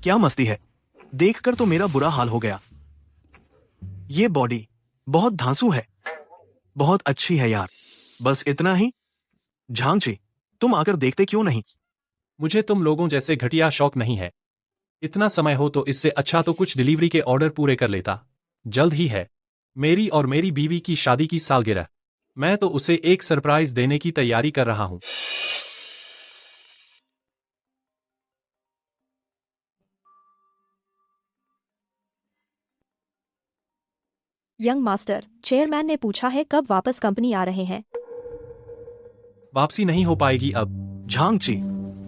क्या मस्ती है, देखकर तो मेरा बुरा हाल हो गया। ये बॉडी बहुत धांसू है, बहुत अच्छी है यार। बस इतना ही। झांगची, तुम आकर देखते क्यों नहीं? मुझे तुम लोगों जैसे घटिया शौक नहीं है। इतना समय हो तो इससे अच्छा तो कुछ डिलीवरी के ऑर्डर पूरे कर लेता। जल्द ही है मेरी और मेरी बीवी की शादी की सालगिरह। मैं तो उसे एक सरप्राइज देने की तैयारी कर रहा हूं। यंग मास्टर, चेयरमैन ने पूछा है कब वापस कंपनी आ रहे हैं। वापसी नहीं हो पाएगी अब। झांगची,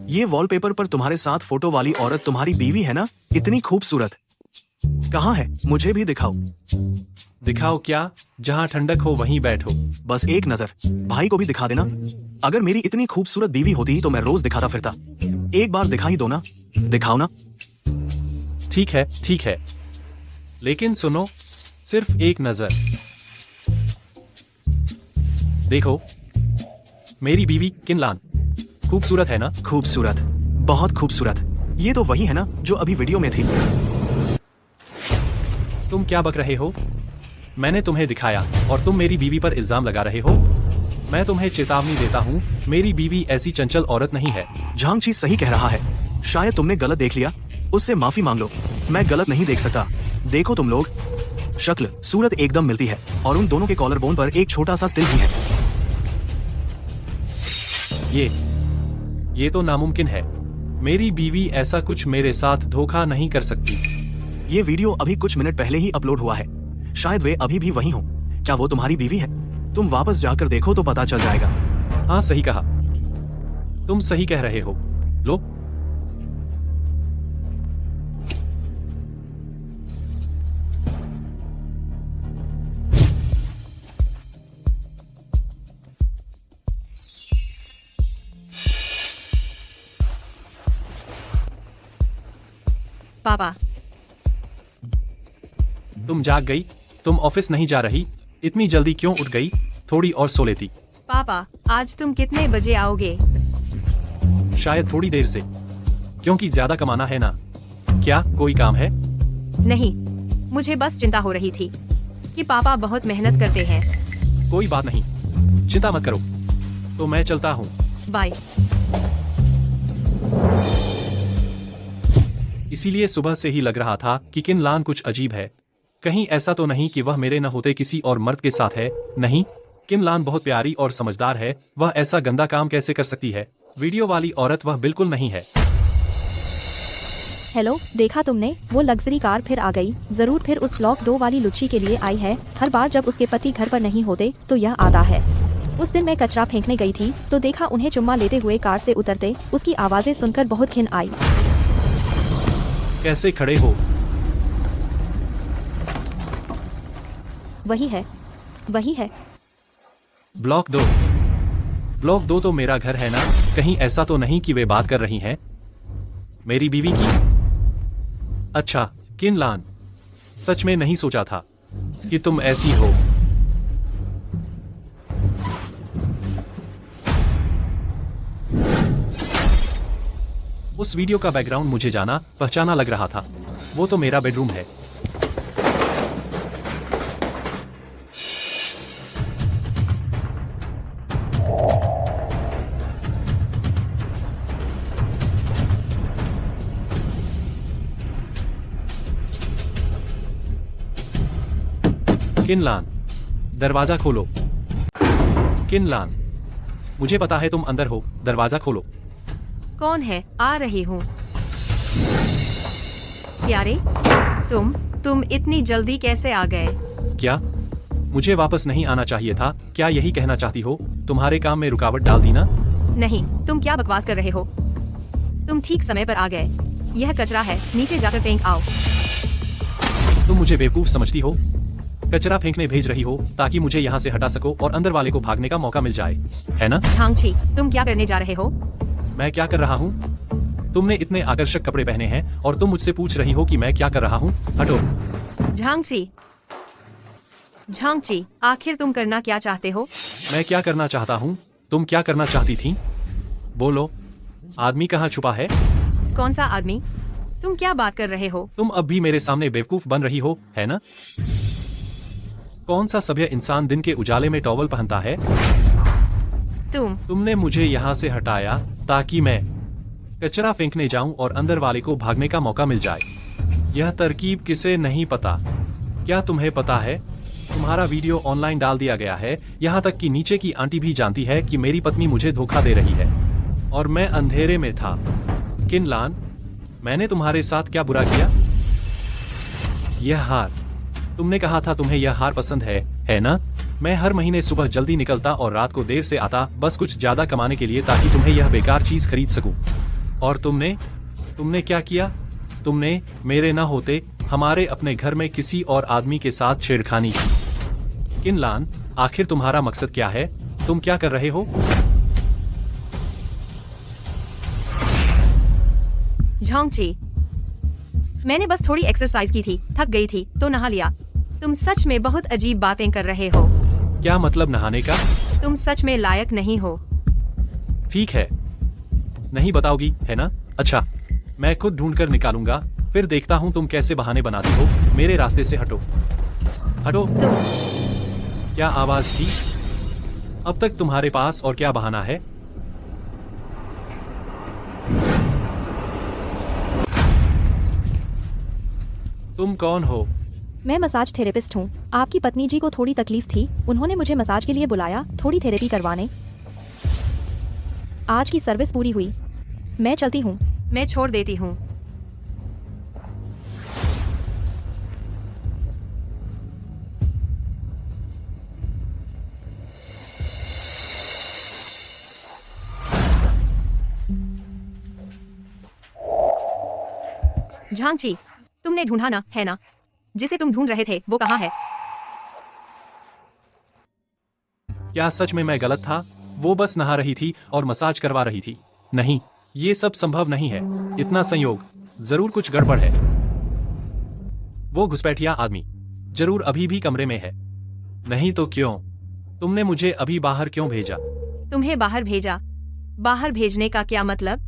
ये वॉलपेपर पर तुम्हारे साथ फोटो वाली औरत तुम्हारी बीवी है ना? इतनी खूबसूरत। कहाँ है? मुझे भी दिखाओ। दिखाओ क्या? जहां ठंडक हो वहीं बैठो। बस एक नजर, भाई को भी दिखा देना। अगर मेरी इतनी खूबसूरत बीवी होती तो मैं रोज दिखाता फिरता। एक बार दिखा ही दो ना, दिखाओ ना। ठीक है, लेकिन सुनो, सिर्फ एक नजर। देखो, मेरी बीवी किनलान खूबसूरत है ना? खूबसूरत, बहुत खूबसूरत। ये तो वही है ना जो अभी वीडियो में थी। तुम क्या बक रहे हो? मैंने तुम्हें दिखाया और तुम मेरी बीवी पर इल्जाम लगा रहे हो। मैं तुम्हें चेतावनी देता हूँ, मेरी बीवी ऐसी चंचल औरत नहीं है। झांगची सही कह रहा है। शायद तुमने गलत देख लिया, उससे माफी मांग लो। मैं गलत नहीं देख सकता। देखो तुम लोग, शक्ल सूरत एकदम मिलती है और उन दोनों के कॉलर बोन पर एक छोटा सा तिल भी है। ये तो नामुमकिन है। मेरी बीवी ऐसा कुछ मेरे साथ धोखा नहीं कर सकती। ये वीडियो अभी कुछ मिनट पहले ही अपलोड हुआ है। शायद वे अभी भी वहीं हो। क्या वो तुम्हारी बीवी है? तुम वापस जाकर देखो तो पता चल जाएगा। हाँ, सही कहा। तुम सही कह रहे हो। लो, पापा, तुम जाग गई? तुम ऑफिस नहीं जा रही? इतनी जल्दी क्यों उठ गई? थोड़ी और सो लेती। पापा, आज तुम कितने बजे आओगे? शायद थोड़ी देर से, क्योंकि ज्यादा कमाना है ना। क्या कोई काम है? नहीं, मुझे बस चिंता हो रही थी कि पापा बहुत मेहनत करते हैं। कोई बात नहीं, चिंता मत करो। तो मैं चलता हूँ। बाय। इसीलिए सुबह से ही लग रहा था कि किनलान कुछ अजीब है। कहीं ऐसा तो नहीं कि वह मेरे न होते किसी और मर्द के साथ है? नहीं, किनलान बहुत प्यारी और समझदार है। वह ऐसा गंदा काम कैसे कर सकती है? वीडियो वाली औरत वह बिल्कुल नहीं है। हेलो, देखा तुमने? वो लग्जरी कार फिर आ गई। जरूर फिर उस ब्लॉक 2 वाली लुच्ची के लिए आई है। हर बार जब उसके पति घर पर नहीं होते तो यह आता है। उस दिन मैं कचरा फेंकने गई थी तो देखा उन्हें चुम्मा लेते हुए कार से उतरते। उसकी आवाजें सुनकर बहुत घिन आई। कैसे खड़े हो? वही है। ब्लॉक 2 तो मेरा घर है ना? कहीं ऐसा तो नहीं कि वे बात कर रही हैं मेरी बीवी की? अच्छा, किनलान, सच में नहीं सोचा था कि तुम ऐसी हो। उस वीडियो का बैकग्राउंड मुझे जाना पहचाना लग रहा था। वो तो मेरा बेडरूम है। किनलान, दरवाजा खोलो। किनलान, मुझे पता है तुम अंदर हो, दरवाजा खोलो। कौन है? आ रही हूँ। प्यारे, तुम इतनी जल्दी कैसे आ गए? क्या मुझे वापस नहीं आना चाहिए था? क्या यही कहना चाहती हो? तुम्हारे काम में रुकावट डाल दी ना? नहीं, तुम क्या बकवास कर रहे हो? तुम ठीक समय पर आ गए। यह कचरा है, नीचे जाकर फेंक आओ। तुम मुझे बेवकूफ समझती हो? कचरा फेंकने भेज रही हो ताकि मुझे यहाँ से हटा सको और अंदर वाले को भागने का मौका मिल जाए, है ना? झांगची, तुम क्या करने जा रहे हो? मैं क्या कर रहा हूँ? तुमने इतने आकर्षक कपड़े पहने हैं और तुम मुझसे पूछ रही हो कि मैं क्या कर रहा हूँ? हटो। झांगची, आखिर तुम करना क्या चाहते हो? मैं क्या करना चाहता हूँ? तुम क्या करना चाहती थी? बोलो। आदमी कहाँ छुपा है? कौन सा आदमी? तुम क्या बात कर रहे हो? तुम अब भी मेरे सामने बेवकूफ बन रही हो, है ना? कौन सा सभ्य इंसान दिन के उजाले में टॉवल पहनता है? तुमने मुझे यहाँ से हटाया ताकि मैं कचरा फेंकने जाऊं और अंदर वाले को भागने का मौका मिल जाए। यह तरकीब किसे नहीं पता? क्या तुम्हें पता है? तुम्हारा वीडियो ऑनलाइन डाल दिया गया है, यहाँ तक कि नीचे की आंटी भी जानती है कि मेरी पत्नी मुझे धोखा दे रही है और मैं अंधेरे में था। किनलान, मैंने तुम्हारे साथ क्या बुरा किया? यह हार। तुमने कहा था तुम्हें यह हार पसंद है ना? मैं हर महीने सुबह जल्दी निकलता और रात को देर से आता, बस कुछ ज्यादा कमाने के लिए, ताकि तुम्हें यह बेकार चीज खरीद सकूं। और तुमने क्या किया? तुमने मेरे न होते हमारे अपने घर में किसी और आदमी के साथ छेड़खानी की। किनलान, आखिर तुम्हारा मकसद क्या है? तुम क्या कर रहे हो? झांगची, मैंने बस थोड़ी एक्सरसाइज की थी, थक गई थी तो नहा लिया। तुम सच में बहुत अजीब बातें कर रहे हो। क्या मतलब नहाने का? तुम सच में लायक नहीं हो। ठीक है, नहीं बताओगी है ना? अच्छा, मैं खुद ढूंढकर निकालूंगा, फिर देखता हूँ तुम कैसे बहाने बनाती हो। मेरे रास्ते से हटो, हटो। क्या आवाज थी? अब तक तुम्हारे पास और क्या बहाना है? तुम कौन हो? मैं मसाज थेरेपिस्ट हूँ। आपकी पत्नी जी को थोड़ी तकलीफ थी, उन्होंने मुझे मसाज के लिए बुलाया, थोड़ी थेरेपी करवाने। आज की सर्विस पूरी हुई, मैं चलती हूँ। मैं छोड़ देती हूँ। झांगची, तुमने ढूंढा ना, है ना? जिसे तुम ढूंढ रहे थे वो कहाँ है? क्या सच में मैं गलत था? वो बस नहा रही थी और मसाज करवा रही थी। नहीं, ये सब संभव नहीं है। इतना संयोग, जरूर कुछ गड़बड़ है। वो घुसपैठिया आदमी जरूर अभी भी कमरे में है। नहीं तो क्यों? तुमने मुझे अभी बाहर क्यों भेजा? तुम्हें बाहर भेजा? बाहर भेजने का क्या मतलब?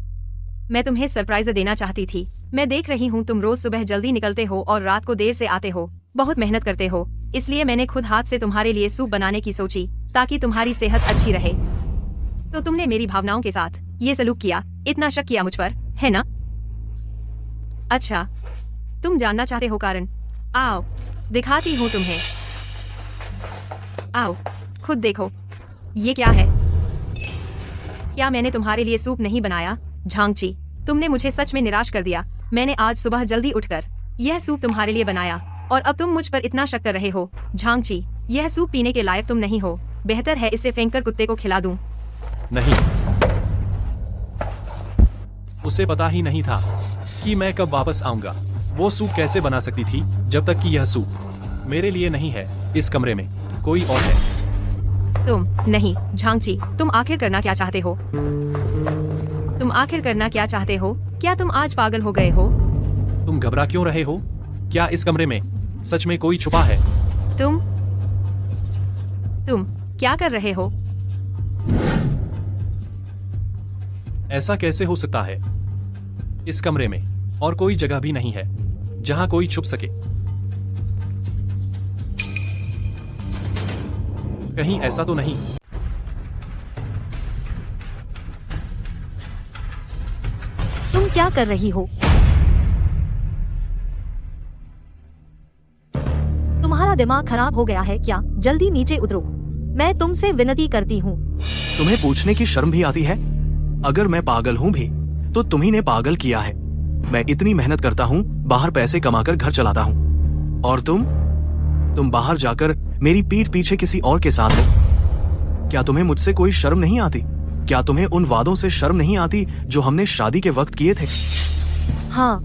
मैं तुम्हें सरप्राइज देना चाहती थी। मैं देख रही हूँ तुम रोज सुबह जल्दी निकलते हो और रात को देर से आते हो, बहुत मेहनत करते हो, इसलिए मैंने खुद हाथ से तुम्हारे लिए सूप बनाने की सोची ताकि तुम्हारी सेहत अच्छी रहे। तो तुमने मेरी भावनाओं के साथ ये सलूक किया, इतना शक किया मुझ पर, है ना? अच्छा, तुम जानना चाहते हो कारण? आओ, दिखाती हूँ तुम्हें। आओ, खुद देखो, ये क्या है? क्या मैंने तुम्हारे लिए सूप नहीं बनाया? झांगची, तुमने मुझे सच में निराश कर दिया। मैंने आज सुबह जल्दी उठकर यह सूप तुम्हारे लिए बनाया और अब तुम मुझ पर इतना शक कर रहे हो। झांगची, यह सूप पीने के लायक तुम नहीं हो। बेहतर है इसे फेंककर कुत्ते को खिला दूं। नहीं, उसे पता ही नहीं था कि मैं कब वापस आऊंगा। वो सूप कैसे बना सकती थी जब तक कि यह सूप मेरे लिए नहीं है? इस कमरे में कोई और है। तुम नहीं। झांगची, तुम आखिर करना क्या चाहते हो? तुम आखिर करना क्या चाहते हो? क्या तुम आज पागल हो गए हो? तुम घबरा क्यों रहे हो? क्या इस कमरे में सच में कोई छुपा है? तुम क्या कर रहे हो? ऐसा कैसे हो सकता है? इस कमरे में और कोई जगह भी नहीं है जहां कोई छुप सके। कहीं ऐसा तो नहीं? तुम क्या कर रही हो? तुम्हारा दिमाग खराब हो गया है क्या? जल्दी नीचे उतरो, मैं तुमसे विनती करती हूँ। तुम्हें पूछने की शर्म भी आती है? अगर मैं पागल हूँ भी तो तुम्ही ने पागल किया है। मैं इतनी मेहनत करता हूँ, बाहर पैसे कमाकर घर चलाता हूँ, और तुम बाहर जाकर मेरी पीठ पीछे किसी और के साथ हो। क्या तुम्हें मुझसे कोई शर्म नहीं आती? क्या तुम्हें उन वादों से शर्म नहीं आती जो हमने शादी के वक्त किए थे? हाँ,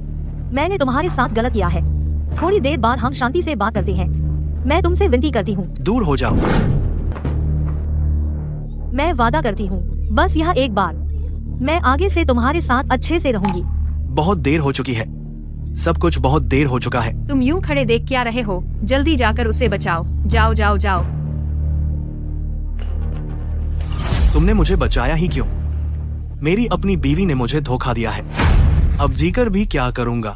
मैंने तुम्हारे साथ गलत किया है। थोड़ी देर बाद हम शांति से बात करते हैं। मैं तुमसे विनती करती हूँ। दूर हो जाओ। मैं वादा करती हूँ, बस यह एक बार। मैं आगे से तुम्हारे साथ अच्छे से रहूंगी। बहुत देर हो चुकी है, सब कुछ बहुत देर हो चुका है। तुम यूं खड़े देख क्या रहे हो? जल्दी जाकर उसे बचाओ। जाओ जाओ जाओ। तुमने मुझे बचाया ही क्यों? मेरी अपनी बीवी ने मुझे धोखा दिया है। अब जीकर भी क्या करूंगा।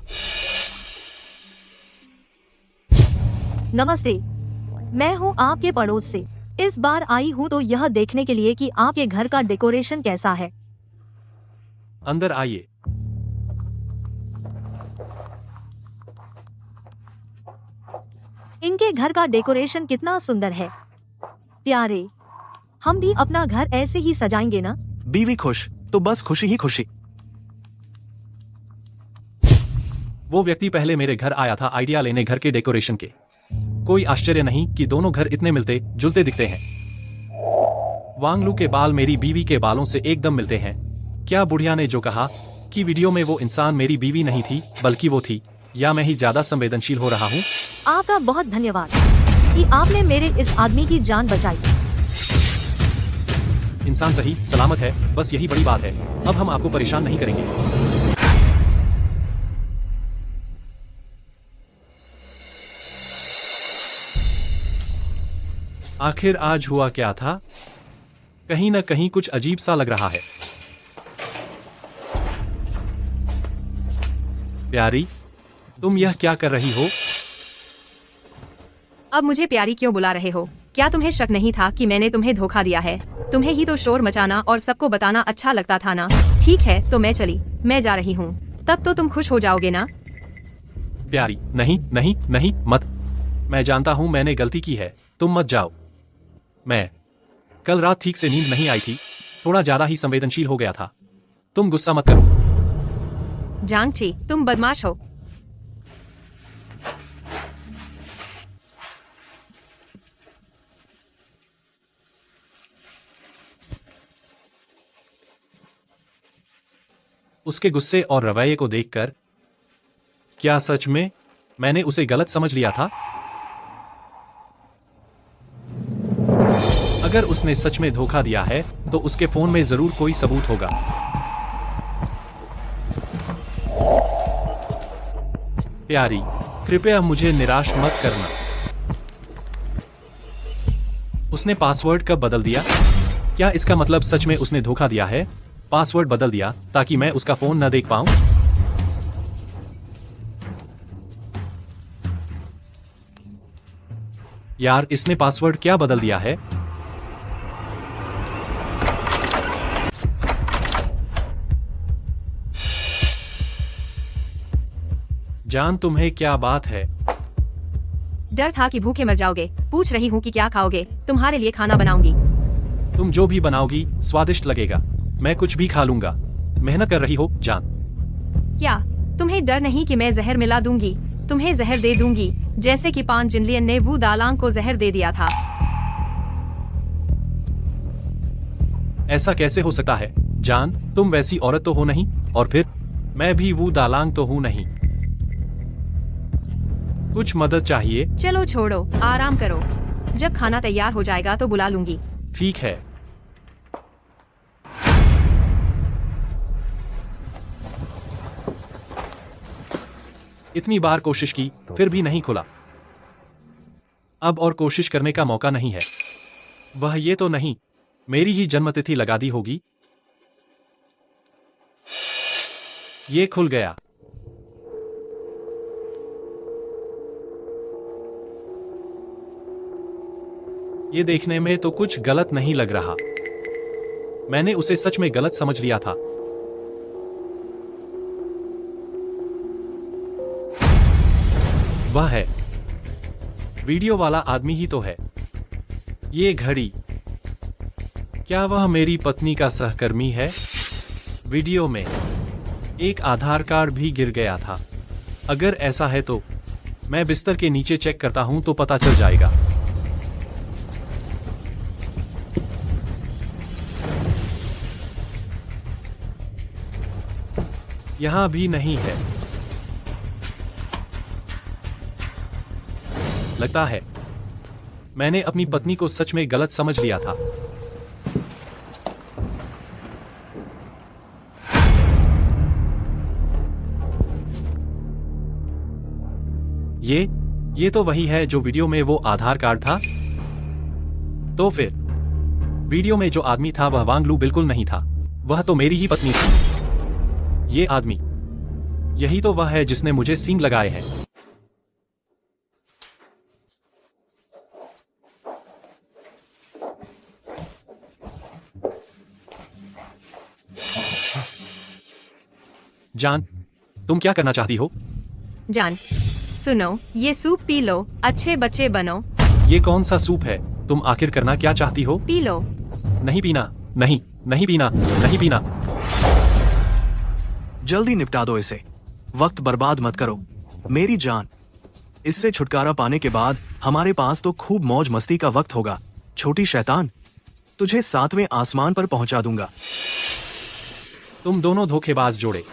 नमस्ते, मैं हूँ आपके पड़ोस से। इस बार आई हूँ तो यह देखने के लिए कि आपके घर का डेकोरेशन कैसा है। अंदर आइए। इनके घर का डेकोरेशन कितना सुंदर है। प्यारे, हम भी अपना घर ऐसे ही सजाएंगे ना। बीवी खुश तो बस खुशी ही खुशी। वो व्यक्ति पहले मेरे घर आया था आइडिया लेने घर के डेकोरेशन के। कोई आश्चर्य नहीं कि दोनों घर इतने मिलते जुलते दिखते हैं। वांगलू के बाल मेरी बीवी के बालों से एकदम मिलते हैं। क्या बुढ़िया ने जो कहा कि वीडियो में वो इंसान मेरी बीवी नहीं थी बल्कि वो थी, या मैं ही ज्यादा संवेदनशील हो रहा हूँ? आपका बहुत धन्यवाद कि आपने मेरे इस आदमी की जान बचाई। इंसान सही सलामत है, बस यही बड़ी बात है। अब हम आपको परेशान नहीं करेंगे। आखिर आज हुआ क्या था? कहीं न कहीं कुछ अजीब सा लग रहा है। प्यारी, तुम यह क्या कर रही हो? अब मुझे प्यारी क्यों बुला रहे हो? क्या तुम्हें शक नहीं था कि मैंने तुम्हें धोखा दिया है? तुम्हें ही तो शोर मचाना और सबको बताना अच्छा लगता था ना। ठीक है, तो मैं चली, मैं जा रही हूँ। तब तो तुम खुश हो जाओगे ना? प्यारी, नहीं नहीं नहीं मत। मैं जानता हूँ मैंने गलती की है, तुम मत जाओ। मैं कल रात ठीक से नींद नहीं आई थी, थोड़ा ज्यादा ही संवेदनशील हो गया था। तुम गुस्सा मत करो। जांगची, तुम बदमाश हो। उसके गुस्से और रवैये को देखकर क्या सच में मैंने उसे गलत समझ लिया था? अगर उसने सच में धोखा दिया है तो उसके फोन में जरूर कोई सबूत होगा। प्यारी, कृपया मुझे निराश मत करना। उसने पासवर्ड कब बदल दिया? क्या इसका मतलब सच में उसने धोखा दिया है? पासवर्ड बदल दिया ताकि मैं उसका फोन न देख पाऊं? यार, इसने पासवर्ड क्या बदल दिया है? जान, तुम्हें क्या बात है? डर था कि भूखे मर जाओगे। पूछ रही हूँ कि क्या खाओगे? तुम्हारे लिए खाना बनाऊंगी। तुम जो भी बनाओगी स्वादिष्ट लगेगा। मैं कुछ भी खा लूंगा। मेहनत कर रही हो जान। क्या तुम्हें डर नहीं कि मैं जहर मिला दूंगी? तुम्हें जहर दे दूंगी, जैसे कि पान जिनलियन ने वू दालांग को जहर दे दिया था। ऐसा कैसे हो सकता है? जान, तुम वैसी औरत तो हो नहीं, और फिर मैं भी वू दालांग तो हूँ नहीं। कुछ मदद चाहिए? चलो छोड़ो, आराम करो। जब खाना तैयार हो जाएगा तो बुला लूंगी। ठीक है। इतनी बार कोशिश की फिर भी नहीं खुला। अब और कोशिश करने का मौका नहीं है। वह ये तो नहीं मेरी ही जन्मतिथि लगा दी होगी। ये खुल गया। ये देखने में तो कुछ गलत नहीं लग रहा। मैंने उसे सच में गलत समझ लिया था। वह है वीडियो वाला आदमी ही तो है। ये घड़ी, क्या वह मेरी पत्नी का सहकर्मी है? वीडियो में एक आधार कार्ड भी गिर गया था। अगर ऐसा है तो मैं बिस्तर के नीचे चेक करता हूं तो पता चल जाएगा। यहां भी नहीं है। लगता है मैंने अपनी पत्नी को सच में गलत समझ लिया था। ये तो वही है जो वीडियो में वो आधार कार्ड था। तो फिर वीडियो में जो आदमी था वह वांगलू बिल्कुल नहीं था। वह तो मेरी ही पत्नी थी। ये आदमी यही तो वह है जिसने मुझे सींग लगाए हैं। जान, तुम क्या करना चाहती हो? जान, सुनो, ये सूप पी लो, अच्छे बच्चे बनो। ये कौन सा सूप है? तुम आखिर करना क्या चाहती हो? P low. नहीं पीना, नहीं, नहीं पीना, नहीं पीना। जल्दी निपटा दो इसे, वक्त बर्बाद मत करो। मेरी जान, इससे छुटकारा पाने के बाद हमारे पास तो खूब मौज मस्ती का वक्त होगा। छोटी शैतान, तुझे 7वें आसमान पर पहुंचा दूंगा। तुम दोनों धोखेबाज जोड़े।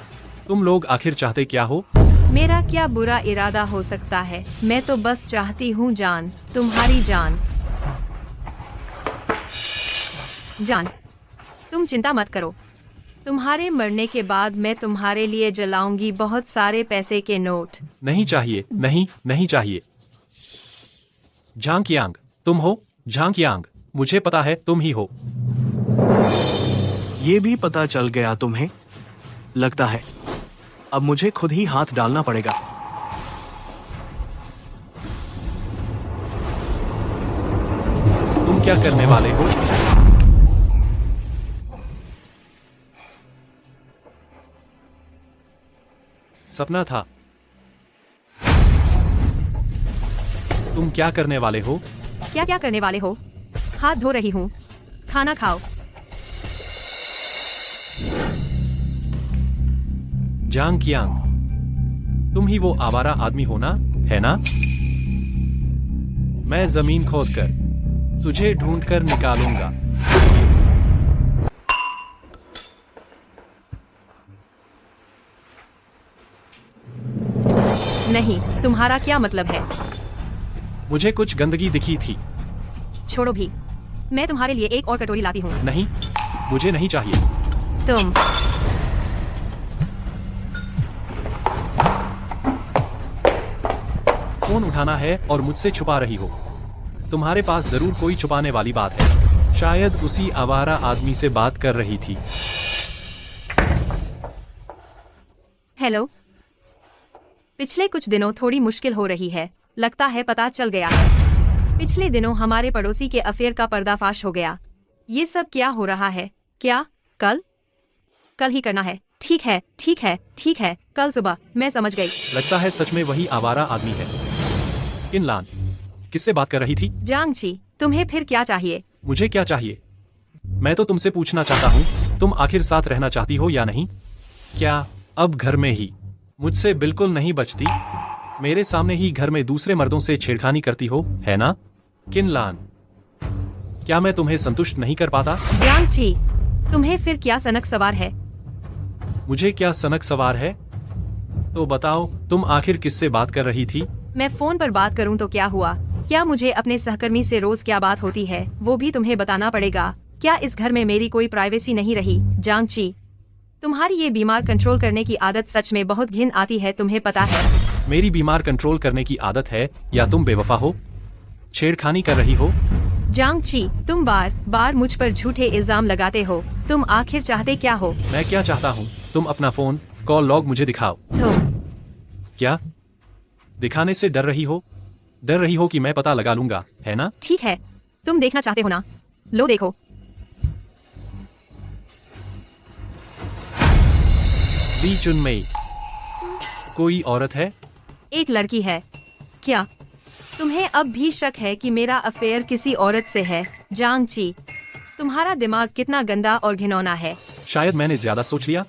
तुम लोग आखिर चाहते क्या हो? मेरा क्या बुरा इरादा हो सकता है? मैं तो बस चाहती हूँ जान, तुम्हारी जान। जान, तुम चिंता मत करो। तुम्हारे मरने के बाद मैं तुम्हारे लिए जलाऊंगी बहुत सारे पैसे के नोट। नहीं चाहिए, नहीं, नहीं चाहिए। झांग यांग, तुम हो? झांग यांग, मुझे पता है तुम ही हो। ये भी पता चल गया तुम्हें? लगता है अब मुझे खुद ही हाथ डालना पड़ेगा। तुम क्या करने वाले हो? सपना था। तुम क्या करने वाले हो? क्या क्या करने वाले हो? हाथ धो रही हूँ। खाना खाओ। जांग कियांग, तुम ही वो आवारा आदमी हो ना, है ना? मैं जमीन खोदकर तुझे ढूंढकर निकालूंगा। नहीं, तुम्हारा क्या मतलब है? मुझे कुछ गंदगी दिखी थी। छोड़ो भी, मैं तुम्हारे लिए एक और कटोरी लाती हूँ। नहीं, मुझे नहीं चाहिए। तुम फोन उठाना है और मुझसे छुपा रही हो। तुम्हारे पास जरूर कोई छुपाने वाली बात है। शायद उसी आवारा आदमी से बात कर रही थी। हेलो। पिछले कुछ दिनों थोड़ी मुश्किल हो रही है। लगता है पता चल गया है। पिछले दिनों हमारे पड़ोसी के अफेयर का पर्दाफाश हो गया। ये सब क्या हो रहा है? क्या कल ही करना है? ठीक है, ठीक है, ठीक है, कल सुबह। मैं समझ गई। लगता है सच में वही आवारा आदमी है। किनलान, किससे बात कर रही थी? जांगची, तुम्हें फिर क्या चाहिए? मुझे क्या चाहिए? मैं तो तुमसे पूछना चाहता हूँ, तुम आखिर साथ रहना चाहती हो या नहीं? क्या अब घर में ही मुझसे बिल्कुल नहीं बचती? मेरे सामने ही घर में दूसरे मर्दों से छेड़खानी करती हो, है ना? किनलान, क्या मैं तुम्हें संतुष्ट नहीं कर पाता? जांगची, तुम्हें फिर क्या सनक सवार है? मुझे क्या सनक सवार है? तो बताओ, तुम आखिर किससे बात कर रही थी? मैं फोन पर बात करूं तो क्या हुआ? क्या मुझे अपने सहकर्मी से रोज क्या बात होती है वो भी तुम्हें बताना पड़ेगा? क्या इस घर में मेरी कोई प्राइवेसी नहीं रही? जांगची, तुम्हारी ये बीमार कंट्रोल करने की आदत सच में बहुत घिन आती है, तुम्हें पता है? मेरी बीमार कंट्रोल करने की आदत है या तुम बेवफा हो? छेड़खानी कर रही हो? जांगची, तुम बार बार मुझ पर झूठे इल्जाम लगाते हो। तुम आखिर चाहते क्या हो? मैं क्या चाहता हूँ? तुम अपना फोन कॉल लॉग मुझे दिखाओ। तुम क्या दिखाने से डर रही हो? डर रही हो कि मैं पता लगा लूंगा, है ना? ठीक है, तुम देखना चाहते हो ना? लो देखो। ली चुनमई, कोई औरत है? एक लड़की है। क्या तुम्हें अब भी शक है कि मेरा अफेयर किसी औरत से है? जांगची, तुम्हारा दिमाग कितना गंदा और घिनौना है। शायद मैंने ज्यादा सोच लिया।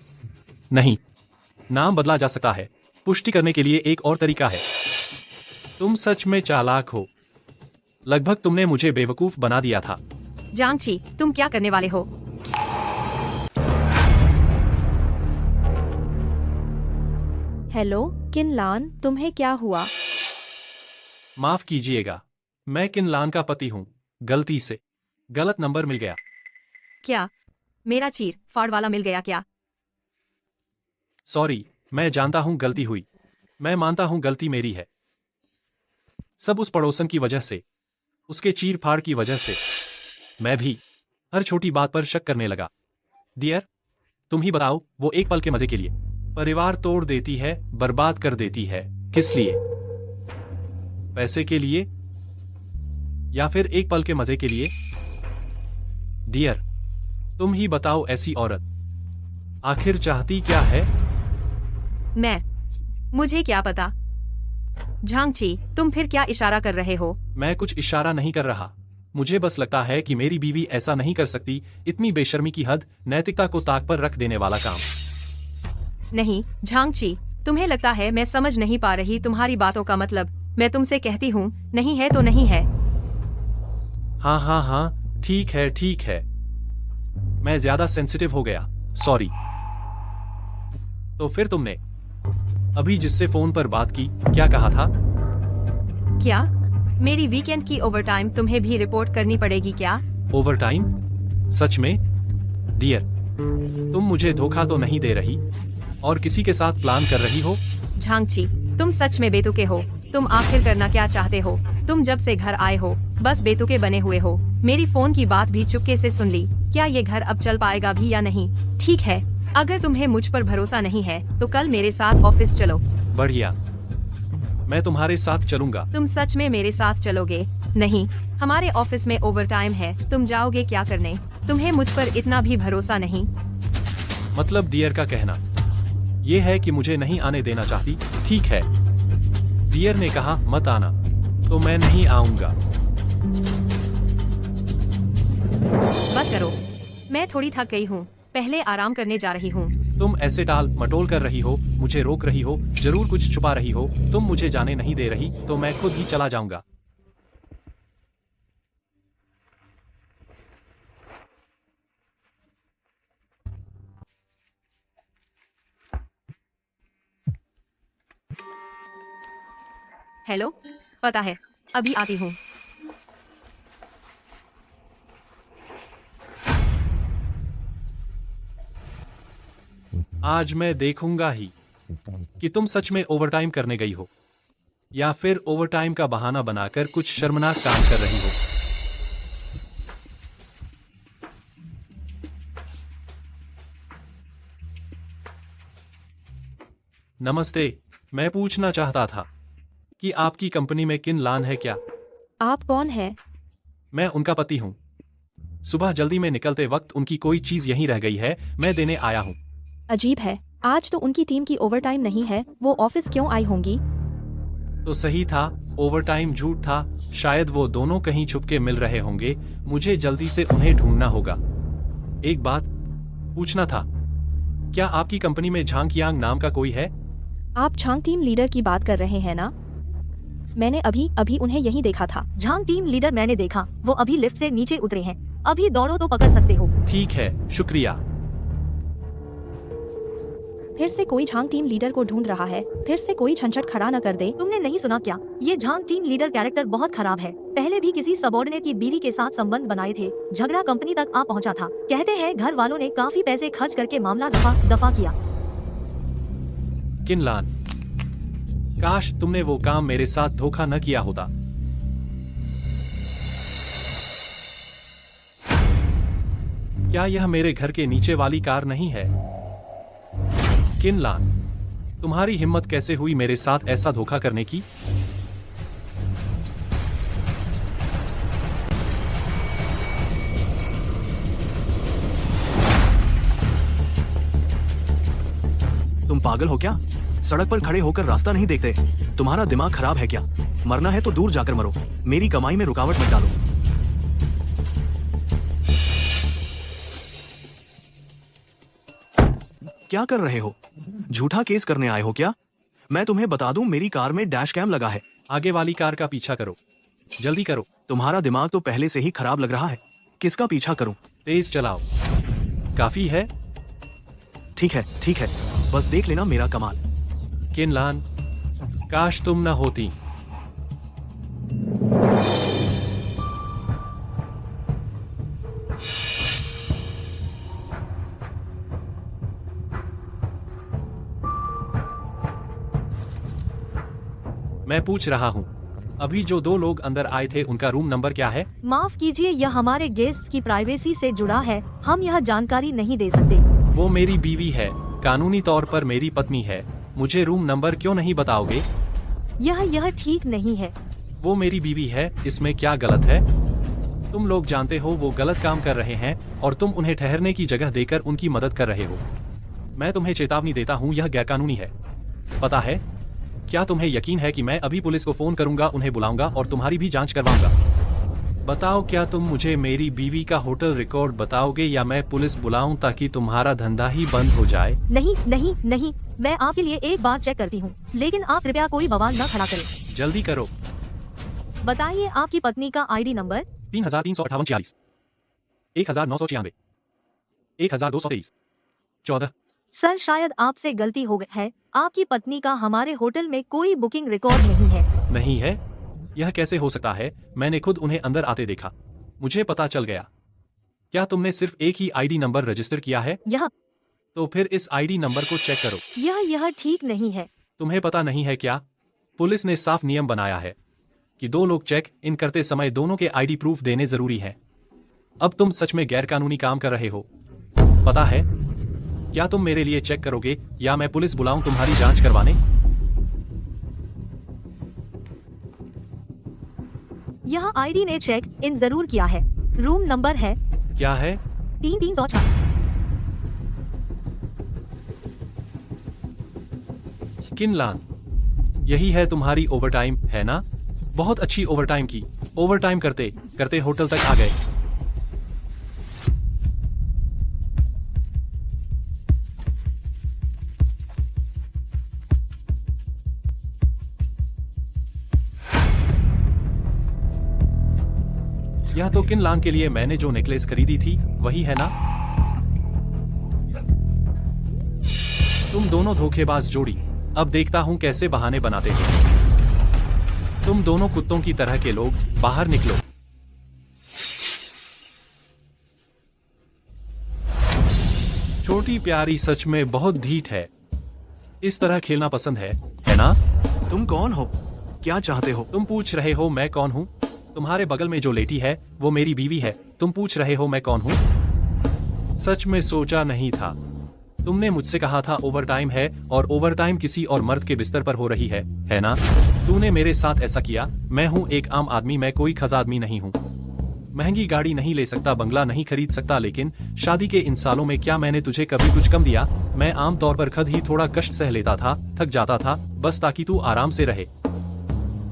नहीं, नाम बदला जा सकता है। पुष्टि करने के लिए एक और तरीका है। तुम सच में चालाक हो। लगभग तुमने मुझे बेवकूफ बना दिया था। जांगची, तुम क्या करने वाले हो? हेलो किनलान, तुम्हें क्या हुआ? माफ कीजिएगा, मैं किनलान का पति हूँ। गलती से गलत नंबर मिल गया। क्या मेरा चीर फाड़ वाला मिल गया क्या? सॉरी, मैं जानता हूँ गलती हुई। मैं मानता हूँ गलती मेरी है। सब उस पड़ोसन की वजह से, उसके चीर फाड़ की वजह से। मैं भी हर छोटी बात पर शक करने लगा। डियर, तुम ही बताओ, वो एक पल के मजे के लिए परिवार तोड़ देती है, बर्बाद कर देती है। किस लिए? पैसे के लिए या फिर एक पल के मजे के लिए? डियर, तुम ही बताओ, ऐसी औरत आखिर चाहती क्या है? मुझे क्या पता। झांगची, तुम फिर क्या इशारा कर रहे हो? मैं कुछ इशारा नहीं कर रहा। मुझे बस लगता है कि मेरी बीवी ऐसा नहीं कर सकती। इतनी बेशर्मी की हद, नैतिकता को ताक पर रख देने वाला काम। नहीं झांगची, तुम्हें लगता है मैं समझ नहीं पा रही तुम्हारी बातों का मतलब। मैं तुमसे कहती हूँ, नहीं है तो नहीं है। हाँ हाँ हाँ, ठीक है ठीक है। मैं ज्यादा सेंसिटिव हो गया, सॉरी। तो फिर तुमने अभी जिससे फोन पर बात की, क्या कहा था? क्या मेरी वीकेंड की ओवरटाइम तुम्हें भी रिपोर्ट करनी पड़ेगी क्या? ओवरटाइम? सच में? डियर, तुम मुझे धोखा तो नहीं दे रही और किसी के साथ प्लान कर रही हो? झांगची, तुम सच में बेतुके हो। तुम आखिर करना क्या चाहते हो? तुम जब से घर आए हो बस बेतुके बने हुए हो। मेरी फोन की बात भी चुपके से सुन ली। क्या ये घर अब चल पाएगा भी या नहीं? ठीक है, अगर तुम्हें मुझ पर भरोसा नहीं है तो कल मेरे साथ ऑफिस चलो। बढ़िया, मैं तुम्हारे साथ चलूंगा। तुम सच में मेरे साथ चलोगे? नहीं, हमारे ऑफिस में ओवरटाइम है। तुम जाओगे क्या करने? तुम्हें मुझ पर इतना भी भरोसा नहीं? मतलब डियर का कहना ये है कि मुझे नहीं आने देना चाहती। ठीक है, डियर ने कहा मत आना, तो मैं नहीं आऊंगा। बस करो, मैं थोड़ी थक गई हूँ, पहले आराम करने जा रही हूँ। तुम ऐसे टाल मटोल कर रही हो, मुझे रोक रही हो, जरूर कुछ छुपा रही हो। तुम मुझे जाने नहीं दे रही तो मैं खुद ही चला जाऊंगा। हेलो, पता है, अभी आती हूँ। आज मैं देखूंगा ही कि तुम सच में ओवरटाइम करने गई हो या फिर ओवरटाइम का बहाना बनाकर कुछ शर्मनाक काम कर रही हो। नमस्ते, मैं पूछना चाहता था कि आपकी कंपनी में किन लान है क्या? आप कौन है? मैं उनका पति हूँ। सुबह जल्दी में निकलते वक्त उनकी कोई चीज यहीं रह गई है, मैं देने आया हूँ। अजीब है, आज तो उनकी टीम की ओवरटाइम नहीं है, वो ऑफिस क्यों आई होंगी? तो सही था, ओवरटाइम झूठ था। शायद वो दोनों कहीं छुप के मिल रहे होंगे। मुझे जल्दी से उन्हें ढूंढना होगा। एक बात पूछना था, क्या आपकी कंपनी में झांग यांग नाम का कोई है? आप झांग टीम लीडर की बात कर रहे हैं ना? मैंने अभी उन्हें यहीं देखा था। झांग टीम लीडर मैंने देखा, वो अभी लिफ्ट से नीचे उतरे हैं। अभी दौड़ो तो पकड़ सकते हो। ठीक है, शुक्रिया। फिर से कोई झांग टीम लीडर को ढूंढ रहा है। फिर से कोई झंझट खड़ा न कर दे। तुमने नहीं सुना क्या? ये झांग टीम लीडर कैरेक्टर बहुत खराब है। पहले भी किसी सबऑर्डिनेट की बीवी के साथ संबंध बनाए थे। झगड़ा कंपनी तक आ पहुंचा था। कहते हैं घर वालों ने काफी पैसे खर्च करके मामला दफा किया। किनलान, काश तुमने वो काम मेरे साथ धोखा न किया होता। क्या यह मेरे घर के नीचे वाली कार नहीं है? किनलान, तुम्हारी हिम्मत कैसे हुई मेरे साथ ऐसा धोखा करने की? तुम पागल हो क्या? सड़क पर खड़े होकर रास्ता नहीं देखते? तुम्हारा दिमाग खराब है क्या? मरना है तो दूर जाकर मरो, मेरी कमाई में रुकावट मत डालो। क्या कर रहे हो? झूठा केस करने आए हो क्या? मैं तुम्हें बता दूं, मेरी कार में डैश कैम लगा है। आगे वाली कार का पीछा करो, जल्दी करो। तुम्हारा दिमाग तो पहले से ही खराब लग रहा है। किसका पीछा करूं? तेज चलाओ। काफी है। ठीक है, बस देख लेना मेरा कमाल। किनलान, काश तुम न होती। मैं पूछ रहा हूँ, अभी जो 2 लोग अंदर आए थे उनका रूम नंबर क्या है? माफ कीजिए, यह हमारे गेस्ट की प्राइवेसी से जुड़ा है। हम यह जानकारी नहीं दे सकते। वो मेरी बीवी है। कानूनी तौर पर मेरी पत्नी है, मुझे रूम नंबर क्यों नहीं बताओगे? यह ठीक नहीं है। वो मेरी बीवी है, इसमें क्या गलत है? तुम लोग जानते हो वो गलत काम कर रहे हैं और तुम उन्हें ठहरने की जगह देकर उनकी मदद कर रहे हो। मैं तुम्हें चेतावनी देता हूँ, यह गैरकानूनी है। पता है क्या तुम्हें यकीन है कि मैं अभी पुलिस को फोन करूंगा, उन्हें बुलाऊंगा और तुम्हारी भी जांच करवाऊंगा। बताओ क्या तुम मुझे मेरी बीवी का होटल रिकॉर्ड बताओगे या मैं पुलिस बुलाऊं ताकि तुम्हारा धंधा ही बंद हो जाए? नहीं नहीं नहीं, मैं आपके लिए एक बार चेक करती हूँ, लेकिन आप कृपया कोई बवाल न खड़ा करें। जल्दी करो। बताइए आपकी पत्नी का ID नंबर। 3358 1996 1223 14। सर शायद आपसे गलती हो गई है, आपकी पत्नी का हमारे होटल में कोई बुकिंग रिकॉर्ड नहीं है। नहीं है? यह कैसे हो सकता है? मैंने खुद उन्हें अंदर आते देखा, मुझे पता चल गया। क्या तुमने सिर्फ एक ही ID नंबर रजिस्टर किया है? यह तो फिर इस ID नंबर को चेक करो। यह ठीक नहीं है। तुम्हें पता नहीं है क्या? पुलिस ने साफ नियम बनाया है कि दो लोग चेक इन करते समय दोनों के ID प्रूफ देने जरूरी है। अब तुम सच में गैरकानूनी काम कर रहे हो, पता है? क्या तुम मेरे लिए चेक करोगे या मैं पुलिस बुलाऊं तुम्हारी जांच करवाने? यह ID ने चेक इन जरूर किया है। रूम नंबर है क्या है? 3304। किनलान, यही है तुम्हारी ओवरटाइम, है ना? बहुत अच्छी ओवरटाइम की। ओवरटाइम करते करते होटल तक आ गए। यह तो किनलान के लिए मैंने जो नेकलेस खरीदी थी वही है ना? तुम दोनों धोखेबाज जोड़ी। अब देखता हूं कैसे बहाने बनाते हो। तुम दोनों कुत्तों की तरह के लोग, बाहर निकलो। छोटी प्यारी सच में बहुत ढीठ है। इस तरह खेलना पसंद है ना? तुम कौन हो? क्या चाहते हो? तुम पूछ रहे हो मैं कौन हूँ? तुम्हारे बगल में जो लेटी है वो मेरी बीवी है। तुम पूछ रहे हो मैं कौन हूँ? सच में सोचा नहीं था। तुमने मुझसे कहा था ओवरटाइम है और ओवरटाइम किसी और मर्द के बिस्तर पर हो रही है ना? तूने मेरे साथ ऐसा किया। मैं हूँ एक आम आदमी, मैं कोई खजा आदमी नहीं हूँ। महंगी गाड़ी नहीं ले सकता, बंगला नहीं खरीद सकता, लेकिन शादी के इन सालों में क्या मैंने तुझे कभी कुछ कम दिया? मैं आम तौर पर खुद ही थोड़ा कष्ट सह लेता था, थक जाता था, बस ताकि तू आराम से रहे।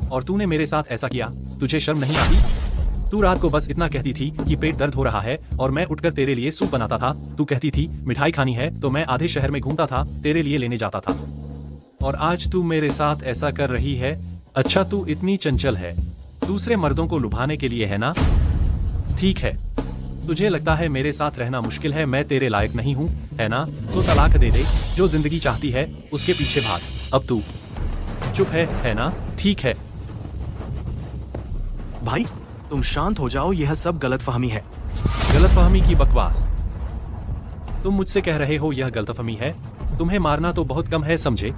और तूने मेरे साथ ऐसा किया। तुझे शर्म नहीं आती? तू रात को बस इतना कहती थी कि पेट दर्द हो रहा है और मैं उठकर तेरे लिए सूप बनाता था। तू कहती थी मिठाई खानी है तो मैं आधे शहर में घूमता था, तेरे लिए लेने जाता था। और आज तू मेरे साथ ऐसा कर रही है। अच्छा, तू इतनी चंचल है, दूसरे मर्दों को लुभाने के लिए, है ना? ठीक है, तुझे लगता है मेरे साथ रहना मुश्किल है, मैं तेरे लायक नहीं हूँ, है ना? तो तलाक दे दे। जो जिंदगी चाहती है उसके पीछे भाग। अब तू चुप है ना? ठीक है। भाई तुम शांत हो जाओ, यह सब गलतफहमी है। गलतफहमी की बकवास। तुम मुझसे कह रहे हो यह गलतफहमी है? तुम्हें मारना तो बहुत कम है, समझे?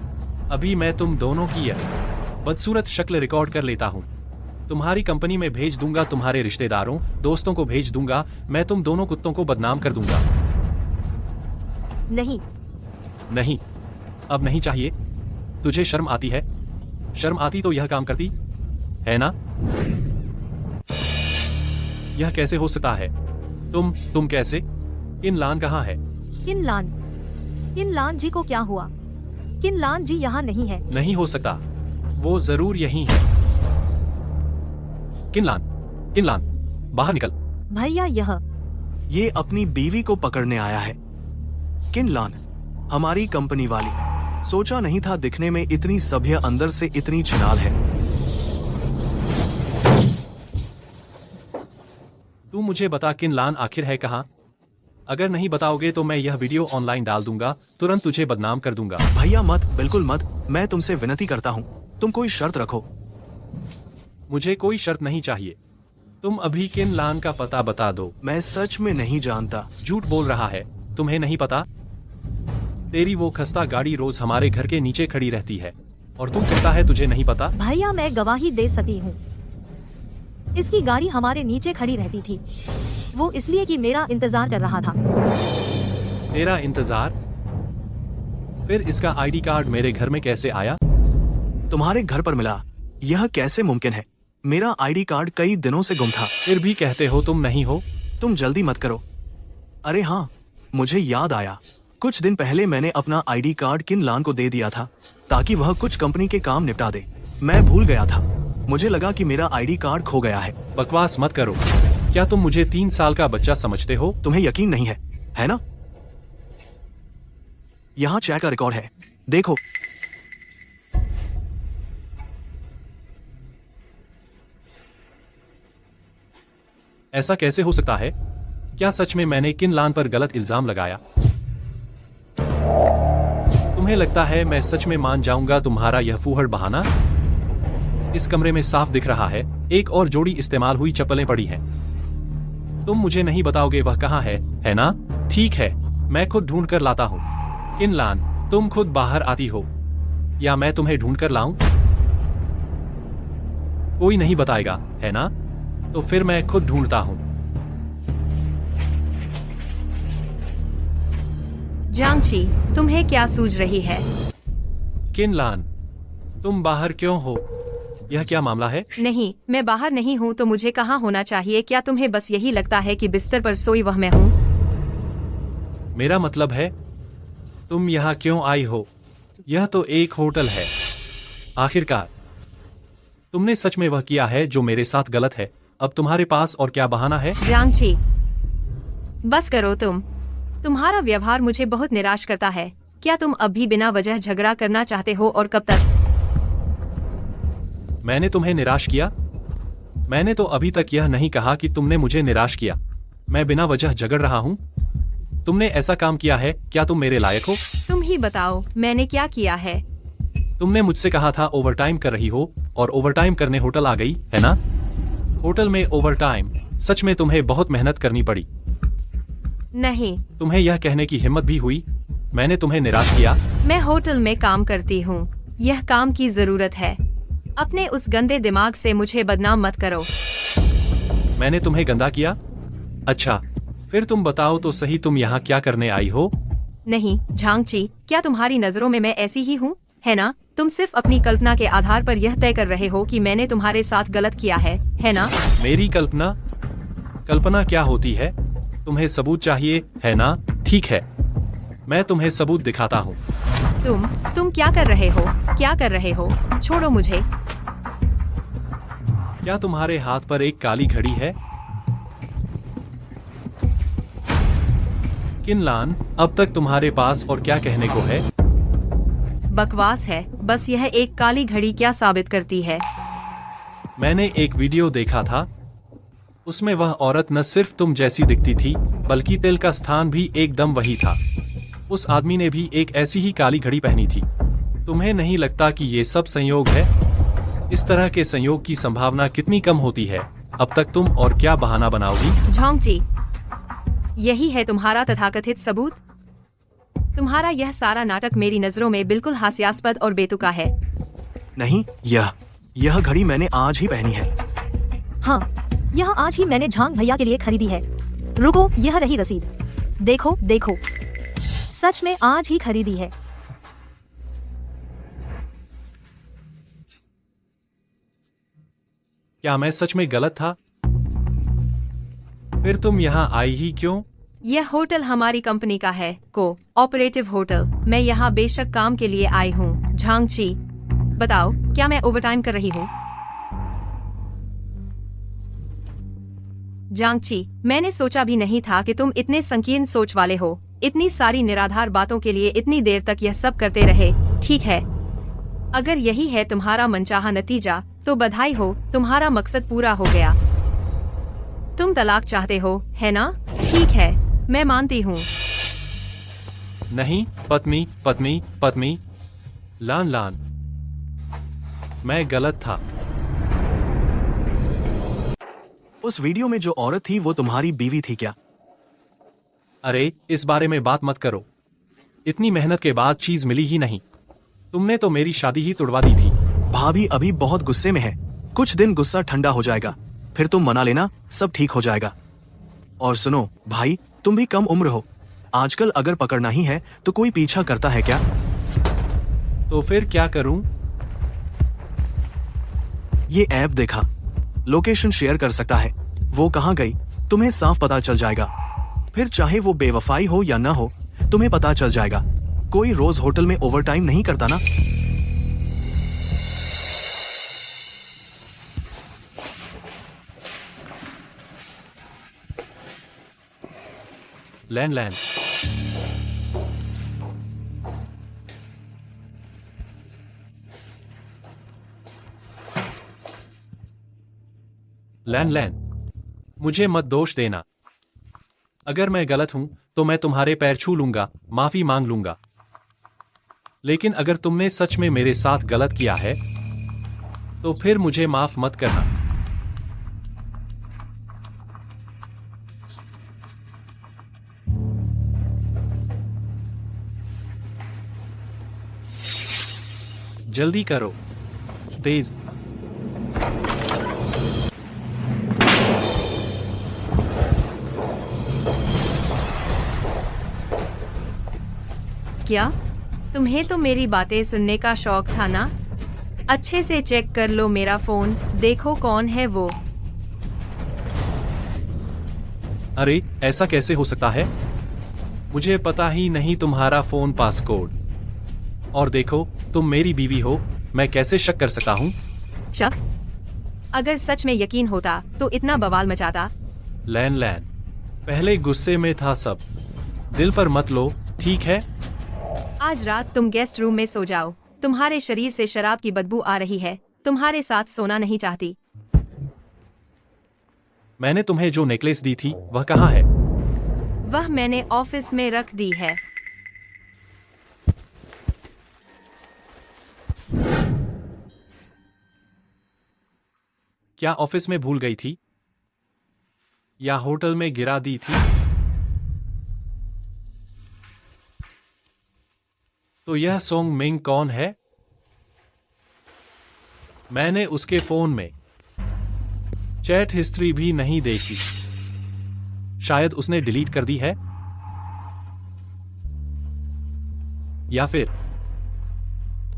अभी मैं तुम दोनों की यह बदसूरत शक्ल रिकॉर्ड कर लेता हूँ। तुम्हारी कंपनी में भेज दूंगा, तुम्हारे रिश्तेदारों दोस्तों को भेज दूंगा। मैं तुम दोनों कुत्तों को बदनाम कर दूंगा। नहीं, अब नहीं चाहिए। तुझे शर्म आती है? शर्म आती तो यह काम करती, है ना? यह कैसे हो सकता है? तुम कैसे? किनलान कहाँ है? किनलान जी को क्या हुआ? किनलान जी यहाँ नहीं है। नहीं हो सकता, वो जरूर यहीं है। किनलान, बाहर निकल। भैया ये अपनी बीवी को पकड़ने आया है। किनलान, हमारी कंपनी वाली। सोचा नहीं था दिखने में इतनी सभ्य, अंदर से इतनी छिनाल है। तू मुझे बता किनलान आखिर है कहाँ? अगर नहीं बताओगे तो मैं यह वीडियो ऑनलाइन डाल दूंगा, तुरंत तुझे बदनाम कर दूंगा। भैया मत, बिल्कुल मत। मैं तुमसे विनती करता हूँ, तुम कोई शर्त रखो। मुझे कोई शर्त नहीं चाहिए। तुम अभी किनलान का पता बता दो। मैं सच में नहीं जानता। झूठ बोल रहा है, तुम्हें नहीं पता? तेरी वो खस्ता गाड़ी रोज हमारे घर के नीचे खड़ी रहती है और तू कहता है तुझे नहीं पता? भैया मैं गवाही दे सकती हूँ, इसकी गाड़ी हमारे नीचे खड़ी रहती थी। वो इसलिए कि मेरा इंतजार कर रहा था। तेरा इंतजार? फिर इसका आईडी कार्ड मेरे घर में कैसे आया? तुम्हारे घर पर मिला। यह कैसे मुमकिन है? मेरा आईडी कार्ड कई दिनों से गुम था। फिर भी कहते हो तुम नहीं हो। तुम जल्दी मत करो। अरे हाँ, मुझे याद आया। कुछ दिन पहले मैंने अपना आईडी कार्ड किनलान को दे दिया था ताकि वह कुछ कंपनी के काम निपटा दे। मैं भूल गया था। मुझे लगा कि मेरा आईडी कार्ड खो गया है। बकवास मत करो। क्या तुम मुझे 3 साल का बच्चा समझते हो? तुम्हें यकीन नहीं है ना? यहाँ चेक का रिकॉर्ड है, देखो। ऐसा कैसे हो सकता है? क्या सच में मैंने किनलान पर गलत इल्जाम लगाया? तुम्हें लगता है मैं सच में मान जाऊंगा तुम्हारा यह फूहड़ बहाना? इस कमरे में साफ दिख रहा है, एक और जोड़ी इस्तेमाल हुई चप्पलें पड़ी हैं। तुम मुझे नहीं बताओगे वह कहाँ है ना? ठीक है, मैं खुद ढूंढ कर लाता हूँ। किनलान, तुम खुद बाहर आती हो या मैं तुम्हें ढूंढ कर लाऊं? कोई नहीं बताएगा, है ना? तो फिर मैं खुद ढूंढता हूँ। जांगची, तुम्हें क्या सूझ रही है? किनलान, तुम बाहर क्यों हो? यह क्या मामला है? नहीं, मैं बाहर नहीं हूँ तो मुझे कहाँ होना चाहिए? क्या तुम्हें बस यही लगता है कि बिस्तर पर सोई वह मैं हूँ? मेरा मतलब है, तुम यहाँ क्यों आई हो? यह तो एक होटल है। आखिरकार तुमने सच में वह किया है जो मेरे साथ गलत है। अब तुम्हारे पास और क्या बहाना है? जांगची, बस करो तुम। तुम्हारा व्यवहार मुझे बहुत निराश करता है। क्या तुम अब भी बिना वजह झगड़ा करना चाहते हो और कब तक? मैंने तुम्हें निराश किया? मैंने तो अभी तक यह नहीं कहा कि तुमने मुझे निराश किया। मैं बिना वजह झगड़ रहा हूँ? तुमने ऐसा काम किया है? क्या तुम मेरे लायक हो? तुम ही बताओ, मैंने क्या किया है? तुमने मुझसे कहा था ओवरटाइम कर रही हो और ओवरटाइम करने होटल आ गई, है ना? होटल में ओवरटाइम? सच में तुम्हें बहुत मेहनत करनी पड़ी। नहीं। तुम्हें यह कहने की हिम्मत भी हुई मैंने तुम्हें निराश किया? मैं होटल में काम करती हूँ। यह काम की जरूरत है। अपने उस गंदे दिमाग से मुझे बदनाम मत करो। मैंने तुम्हें गंदा किया? अच्छा, फिर तुम बताओ तो सही, तुम यहाँ क्या करने आई हो? नहीं झांगची, क्या तुम्हारी नजरों में मैं ऐसी ही हूँ, है ना? तुम सिर्फ अपनी कल्पना के आधार पर यह तय कर रहे हो कि मैंने तुम्हारे साथ गलत किया है ना? मेरी कल्पना? कल्पना क्या होती है? तुम्हें सबूत चाहिए, है ना? ठीक है, मैं तुम्हें सबूत दिखाता हूँ। तुम क्या कर रहे हो? क्या कर रहे हो? छोड़ो मुझे। क्या तुम्हारे हाथ पर एक काली घड़ी है? किनलान, अब तक तुम्हारे पास और क्या कहने को है? बकवास है। बस यह एक काली घड़ी क्या साबित करती है? मैंने एक वीडियो देखा था, उसमें वह औरत न सिर्फ तुम जैसी दिखती थी बल्कि तिल का स्थान भी एकदम वही था। उस आदमी ने भी एक ऐसी ही काली घड़ी पहनी थी। तुम्हें नहीं लगता कि ये सब संयोग है? इस तरह के संयोग की संभावना कितनी कम होती है। अब तक तुम और क्या बहाना बनाओगी? झांगची, यही है तुम्हारा तथाकथित सबूत? तुम्हारा यह सारा नाटक मेरी नजरों में बिल्कुल हास्यास्पद और बेतुका है। नहीं, यह घड़ी मैंने आज ही पहनी है। हाँ, यह आज ही मैंने झांग भैया के लिए खरीदी है। रुको, यह रही रसीद। देखो देखो, सच में आज ही खरीदी है। क्या मैं सच में गलत था? फिर तुम यहाँ आई ही क्यों? यह होटल हमारी कंपनी का है, को-ऑपरेटिव होटल। मैं यहाँ बेशक काम के लिए आई हूँ। झांगची, बताओ, क्या मैं ओवरटाइम कर रही हूँ? झांगची, मैंने सोचा भी नहीं था कि तुम इतने संकीर्ण सोच वाले हो। इतनी सारी निराधार बातों के लिए इतनी देर तक यह सब करते रहे। ठीक है, अगर यही है तुम्हारा मनचाहा नतीजा तो बधाई हो, तुम्हारा मकसद पूरा हो गया। तुम तलाक चाहते हो, है ना? ठीक है, मैं मानती हूँ। नहीं, पत्नी, लान, मैं गलत था। उस वीडियो में जो औरत थी वो तुम्हारी बीवी थी क्या? अरे, इस बारे में बात मत करो। इतनी मेहनत के बाद चीज मिली ही नहीं। तुमने तो मेरी शादी ही तुड़वा दी थी। भाभी अभी बहुत गुस्से में है। कुछ दिन गुस्सा ठंडा हो जाएगा, फिर तुम मना लेना, सब ठीक हो जाएगा। और सुनो भाई, तुम भी कम उम्र हो। आजकल अगर पकड़ना ही है तो कोई पीछा करता है क्या? तो फिर क्या करूं? ये ऐप देखा, लोकेशन शेयर कर सकता है, वो कहाँ गई तुम्हें साफ पता चल जाएगा। फिर चाहे वो बेवफाई हो या ना हो, तुम्हें पता चल जाएगा। कोई रोज होटल में ओवरटाइम नहीं करता ना। लैंडलाइन। लैंडलाइन, मुझे मत दोष देना। अगर मैं गलत हूं तो मैं तुम्हारे पैर छू लूंगा, माफी मांग लूंगा। लेकिन अगर तुमने सच में मेरे साथ गलत किया है तो फिर मुझे माफ मत करना। जल्दी करो, तेज। क्या तुम्हें तो मेरी बातें सुनने का शौक था ना? अच्छे से चेक कर लो मेरा फोन, देखो कौन है वो। अरे ऐसा कैसे हो सकता है? मुझे पता ही नहीं तुम्हारा फोन पासकोड। और देखो, तुम मेरी बीवी हो, मैं कैसे शक कर सकता हूँ? शक? अगर सच में यकीन होता तो इतना बवाल मचाता। लैंडलाइन, पहले गुस्से में था सब, दिल पर मत लो, ठीक है? आज रात तुम गेस्ट रूम में सो जाओ। तुम्हारे शरीर से शराब की बदबू आ रही है, तुम्हारे साथ सोना नहीं चाहती। मैंने तुम्हें जो नेकलेस दी थी वह कहाँ है? वह मैंने ऑफिस में रख दी है। क्या ऑफिस में भूल गई थी या होटल में गिरा दी थी? तो यह सोंग मिंग कौन है? मैंने उसके फोन में चैट हिस्ट्री भी नहीं देखी। शायद उसने डिलीट कर दी है, या फिर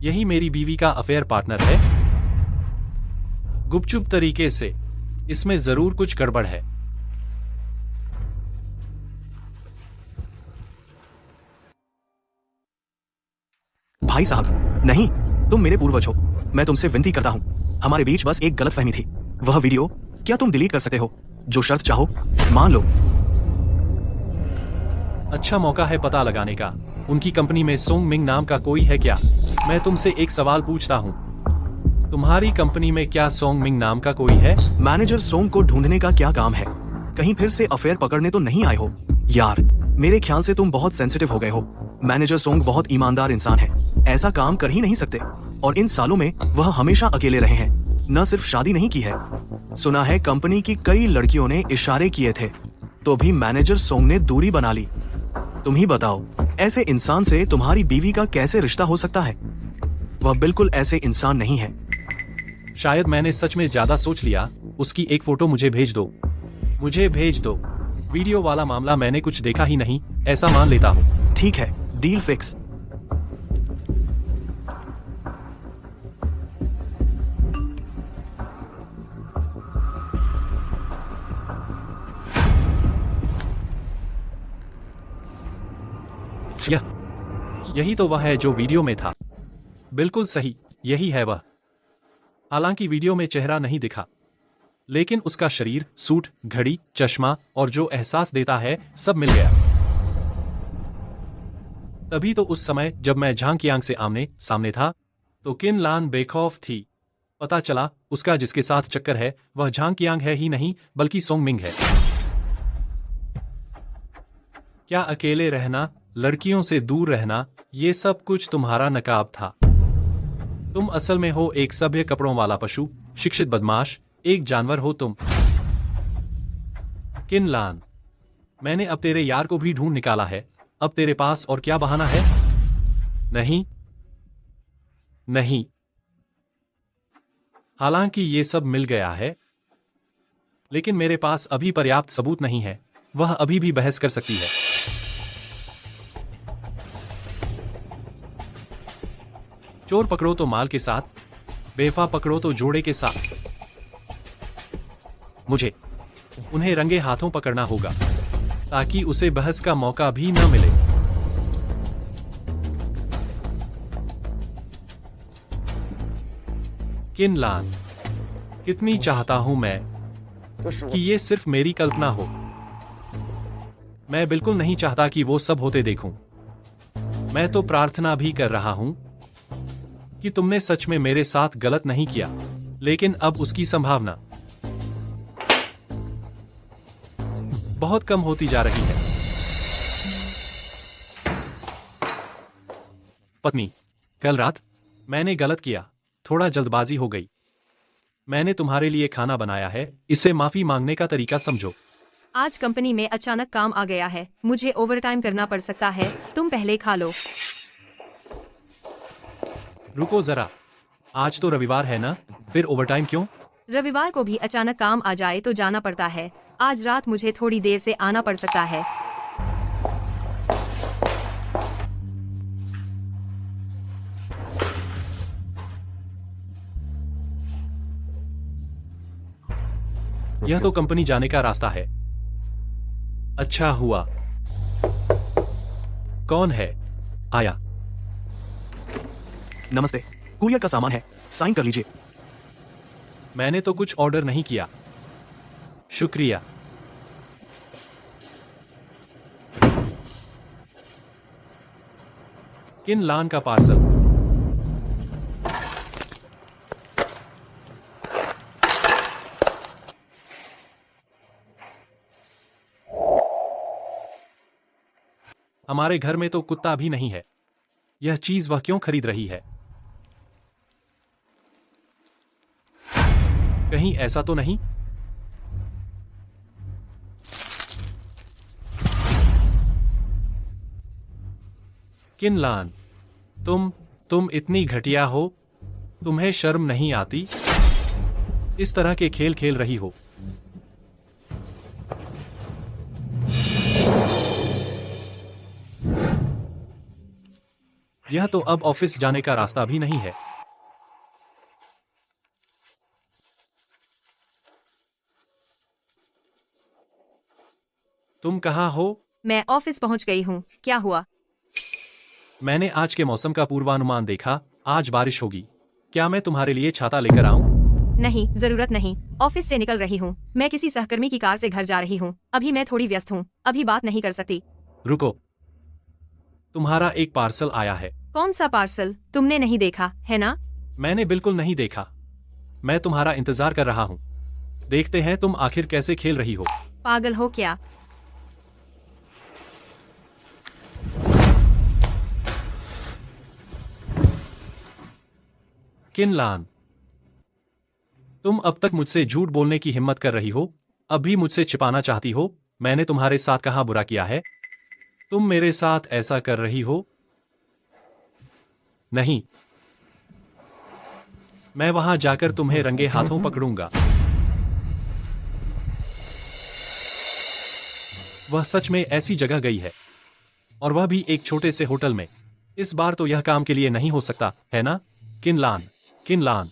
यही मेरी बीवी का अफेयर पार्टनर है। गुपचुप तरीके से, इसमें जरूर कुछ गड़बड़ है। भाई साहब, नहीं, तुम मेरे पूर्वज हो। मैं तुमसे विनती करता हूँ, हमारे बीच बस एक गलतफहमी थी। वह वीडियो क्या तुम डिलीट कर सकते हो? जो शर्त चाहो मान लो। अच्छा मौका है पता लगाने का। उनकी कंपनी में सोंग मिंग नाम का कोई है क्या? मैं तुमसे एक सवाल पूछता हूँ, तुम्हारी कंपनी में क्या सोंग मिंग नाम का कोई है? मैनेजर सोंग को ढूंढने का क्या काम है? कहीं फिर से अफेयर पकड़ने तो नहीं आए हो? यार, मेरे ख्याल से तुम बहुत सेंसिटिव हो गए हो। मैनेजर सोंग बहुत ईमानदार इंसान है, ऐसा काम कर ही नहीं सकते। और इन सालों में वह हमेशा अकेले रहे हैं, न सिर्फ शादी नहीं की है, सुना है कंपनी की कई लड़कियों ने इशारे किए थे, तो भी मैनेजर सोंग ने दूरी बना ली। तुम ही बताओ, ऐसे इंसान से तुम्हारी बीवी का कैसे रिश्ता हो सकता है? वह बिल्कुल ऐसे इंसान नहीं है। शायद मैंने सच में ज्यादा सोच लिया। उसकी एक फोटो मुझे भेज दो, मुझे भेज दो। वीडियो वाला मामला मैंने कुछ देखा ही नहीं, ऐसा मान लेता हूँ। ठीक है, डील फिक्स। यही तो वह है जो वीडियो में था। बिल्कुल सही, यही है वह। हालांकि वीडियो में चेहरा नहीं दिखा, लेकिन उसका शरीर, सूट, घड़ी, चश्मा और जो एहसास देता है, सब मिल गया। तभी तो उस समय जब मैं झांग कियांग से आमने सामने था तो किन लान बेखौफ थी। पता चला उसका जिसके साथ चक्कर है वह झांग कियांग है ही नहीं बल्कि सोंग मिंग है। क्या अकेले रहना, लड़कियों से दूर रहना, ये सब कुछ तुम्हारा नकाब था? तुम असल में हो एक सभ्य कपड़ों वाला पशु, शिक्षित बदमाश, एक जानवर हो तुम। किन लान, मैंने अब तेरे यार को भी ढूंढ निकाला है। अब तेरे पास और क्या बहाना है? नहीं नहीं, हालांकि ये सब मिल गया है, लेकिन मेरे पास अभी पर्याप्त सबूत नहीं है। वह अभी भी बहस कर सकती है। चोर पकड़ो तो माल के साथ, बेवफा पकड़ो तो जोड़े के साथ। मुझे उन्हें रंगे हाथों पकड़ना होगा ताकि उसे बहस का मौका भी न मिले। किनलान, कितनी चाहता हूं मैं कि ये सिर्फ मेरी कल्पना हो। मैं बिल्कुल नहीं चाहता कि वो सब होते देखूं। मैं तो प्रार्थना भी कर रहा हूं कि तुमने सच में मेरे साथ गलत नहीं किया, लेकिन अब उसकी संभावना बहुत कम होती जा रही है। पत्नी, कल रात मैंने गलत किया, थोड़ा जल्दबाजी हो गई। मैंने तुम्हारे लिए खाना बनाया है, इससे माफी मांगने का तरीका समझो। आज कंपनी में अचानक काम आ गया है, मुझे ओवरटाइम करना पड़ सकता है, तुम पहले खा लो। रुको जरा, आज तो रविवार है ना, फिर ओवरटाइम क्यों? रविवार को भी अचानक काम आ जाए तो जाना पड़ता है। आज रात मुझे थोड़ी देर से आना पड़ सकता है। यह तो कंपनी जाने का रास्ता है। अच्छा हुआ। कौन है? आया। नमस्ते, कुरियर का सामान है, साइन कर लीजिए। मैंने तो कुछ ऑर्डर नहीं किया। शुक्रिया। किनलान का पार्सल। हमारे घर में तो कुत्ता भी नहीं है। यह चीज वह क्यों खरीद रही है? कहीं ऐसा तो नहीं? किनलान, तुम इतनी घटिया हो, तुम्हें शर्म नहीं आती? इस तरह के खेल खेल रही हो। यह तो अब ऑफिस जाने का रास्ता भी नहीं है। तुम कहाँ हो? मैं ऑफिस पहुंच गई हूँ, क्या हुआ? मैंने आज के मौसम का पूर्वानुमान देखा, आज बारिश होगी। क्या मैं तुम्हारे लिए छाता लेकर आऊं? नहीं, जरूरत नहीं। ऑफिस से निकल रही हूँ, मैं किसी सहकर्मी की कार से घर जा रही हूँ। अभी मैं थोड़ी व्यस्त हूँ, अभी बात नहीं कर सकती। रुको, तुम्हारा एक पार्सल आया है। कौन सा पार्सल? तुमने नहीं देखा है ना? मैंने बिल्कुल नहीं देखा। मैं तुम्हारा इंतजार कर रहा हूँ। देखते हैं तुम आखिर कैसे खेल रही हो। पागल हो क्या? किनलान, तुम अब तक मुझसे झूठ बोलने की हिम्मत कर रही हो, अब भी मुझसे छिपाना चाहती हो। मैंने तुम्हारे साथ कहाँ बुरा किया है? तुम मेरे साथ ऐसा कर रही हो? नहीं, मैं वहां जाकर तुम्हें रंगे हाथों पकड़ूंगा। वह सच में ऐसी जगह गई है, और वह भी एक छोटे से होटल में। इस बार तो यह काम के लिए नहीं हो सकता, है ना? किनलान, किनलान,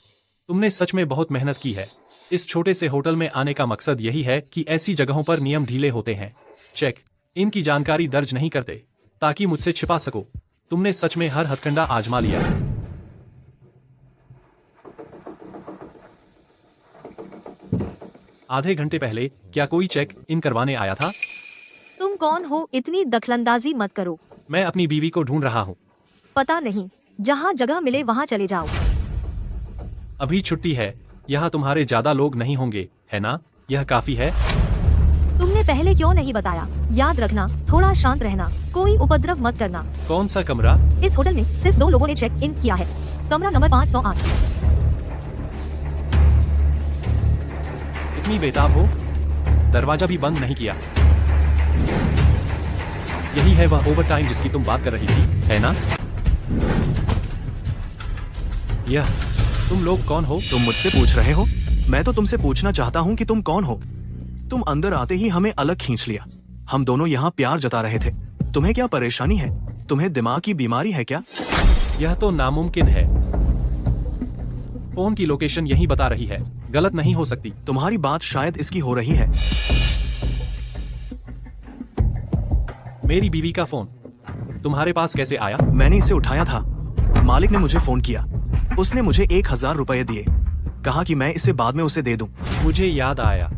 तुमने सच में बहुत मेहनत की है। इस छोटे से होटल में आने का मकसद यही है कि ऐसी जगहों पर नियम ढीले होते हैं। चेक इनकी जानकारी दर्ज नहीं करते ताकि मुझसे छिपा सको। तुमने सच में हर हथकंडा आजमा लिया। आधे घंटे पहले क्या कोई चेक इन करवाने आया था? तुम कौन हो? इतनी दखलंदाजी मत करो। मैं अपनी बीवी को ढूंढ रहा हूँ। पता नहीं, जहाँ जगह मिले वहाँ चले जाओ। अभी छुट्टी है, यहाँ तुम्हारे ज्यादा लोग नहीं होंगे, है ना? यह काफी है। तुमने पहले क्यों नहीं बताया? याद रखना, थोड़ा शांत रहना, कोई उपद्रव मत करना। कौन सा कमरा? इस होटल में सिर्फ 2 लोगों ने चेक इन किया है। कमरा नंबर 508। इतनी बेताब हो, दरवाजा भी बंद नहीं किया। यही है वह ओवरटाइम जिसकी तुम बात कर रही थी, है ना? यह तुम लोग कौन हो? तुम मुझसे पूछ रहे हो? मैं तो तुमसे पूछना चाहता हूँ कि तुम कौन हो। तुम अंदर आते ही हमें अलग खींच लिया। हम दोनों यहाँ प्यार जता रहे थे। तुम्हें क्या परेशानी है? तुम्हें दिमाग की बीमारी है क्या? यह तो नामुमकिन है। फोन की लोकेशन यही बता रही है, गलत नहीं हो सकती। तुम्हारी बात शायद इसकी हो रही है। मेरी बीवी का फोन तुम्हारे पास कैसे आया? मैंने इसे उठाया था। मालिक ने मुझे फोन किया। उसने मुझे 1000 रुपए दिए। कहा कि मैं इसे बाद में उसे दे दूं। मुझे याद आया,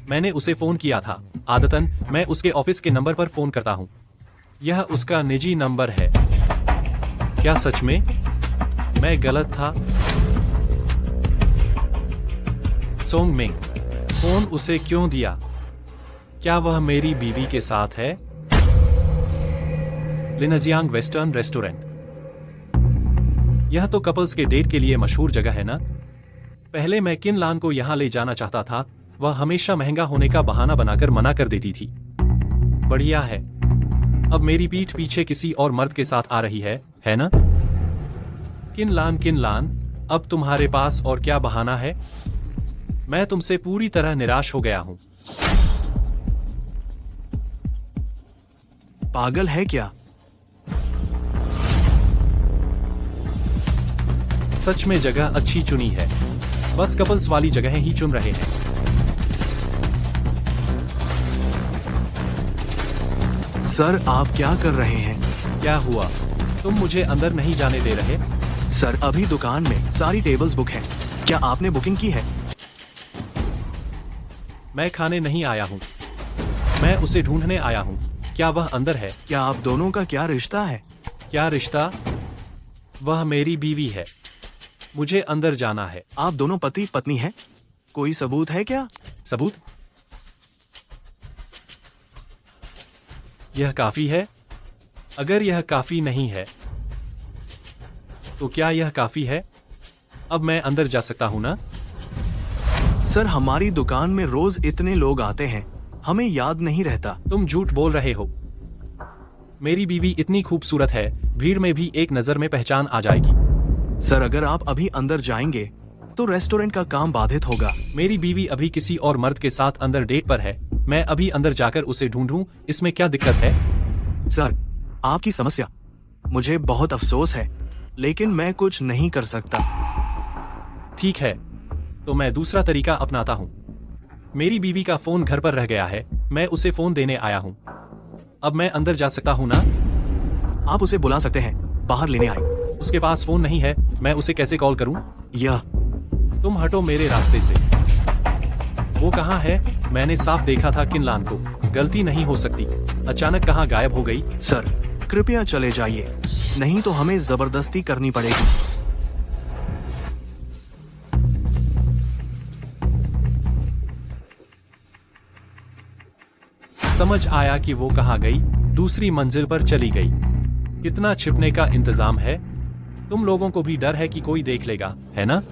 मैंने उसे फोन किया था। आदतन मैं उसके ऑफिस के नंबर पर फोन करता हूँ। यह उसका निजी नंबर है। क्या सच में मैं गलत था? सोंग मिंग, फोन उसे क्यों दिया? क्या वह मेरी बीवी के साथ है? लिनजियांग वेस्टर्न रेस्टोरेंट, यह तो कपल्स के डेट के लिए मशहूर जगह है ना? पहले मैं किन लान को यहाँ ले जाना चाहता था, वह हमेशा महंगा होने का बहाना बनाकर मना कर देती थी। बढ़िया है, अब मेरी पीठ पीछे किसी और मर्द के साथ आ रही है ना? किन लान, अब तुम्हारे पास और क्या बहाना है? मैं तुमसे पूरी तरह निराश हो गया हूँ। पागल है क्या? सच में जगह अच्छी चुनी है, बस कपल्स वाली जगह ही चुन रहे हैं। सर, आप क्या कर रहे हैं? क्या हुआ? तुम मुझे अंदर नहीं जाने दे रहे? सर, अभी दुकान में सारी टेबल्स बुक हैं। क्या आपने बुकिंग की है? मैं खाने नहीं आया हूँ, मैं उसे ढूंढने आया हूँ। क्या वह अंदर है? क्या आप दोनों का क्या रिश्ता है? क्या रिश्ता? वह मेरी बीवी है, मुझे अंदर जाना है। आप दोनों पति पत्नी हैं? कोई सबूत है क्या? सबूत? यह काफी है? अगर यह काफी नहीं है तो क्या यह काफी है? अब मैं अंदर जा सकता हूं ना? सर, हमारी दुकान में रोज इतने लोग आते हैं, हमें याद नहीं रहता। तुम झूठ बोल रहे हो। मेरी बीवी इतनी खूबसूरत है, भीड़ में भी एक नजर में पहचान आ जाएगी। सर, अगर आप अभी अंदर जाएंगे तो रेस्टोरेंट का काम बाधित होगा। मेरी बीवी अभी किसी और मर्द के साथ अंदर डेट पर है। मैं अभी अंदर जाकर उसे ढूंढूं, इसमें क्या दिक्कत है? सर, आपकी समस्या मुझे बहुत अफसोस है, लेकिन मैं कुछ नहीं कर सकता। ठीक है, तो मैं दूसरा तरीका अपनाता हूँ। मेरी बीवी का फोन घर पर रह गया है, मैं उसे फोन देने आया हूँ। अब मैं अंदर जा सकता हूँ ना? आप उसे बुला सकते हैं, बाहर लेने आए। उसके पास फोन नहीं है, मैं उसे कैसे कॉल करूँ? यह तुम हटो मेरे रास्ते से। वो कहाँ है? मैंने साफ देखा था किन लान को। गलती नहीं हो सकती, अचानक कहाँ गायब हो गई? सर, कृपया चले जाइए, नहीं तो हमें जबरदस्ती करनी पड़ेगी। समझ आया कि वो कहाँ गई, दूसरी मंजिल पर चली गई। कितना छिपने का इंतजाम है। तुम लोगों को भी डर है कि कोई देख लेगा, है ना?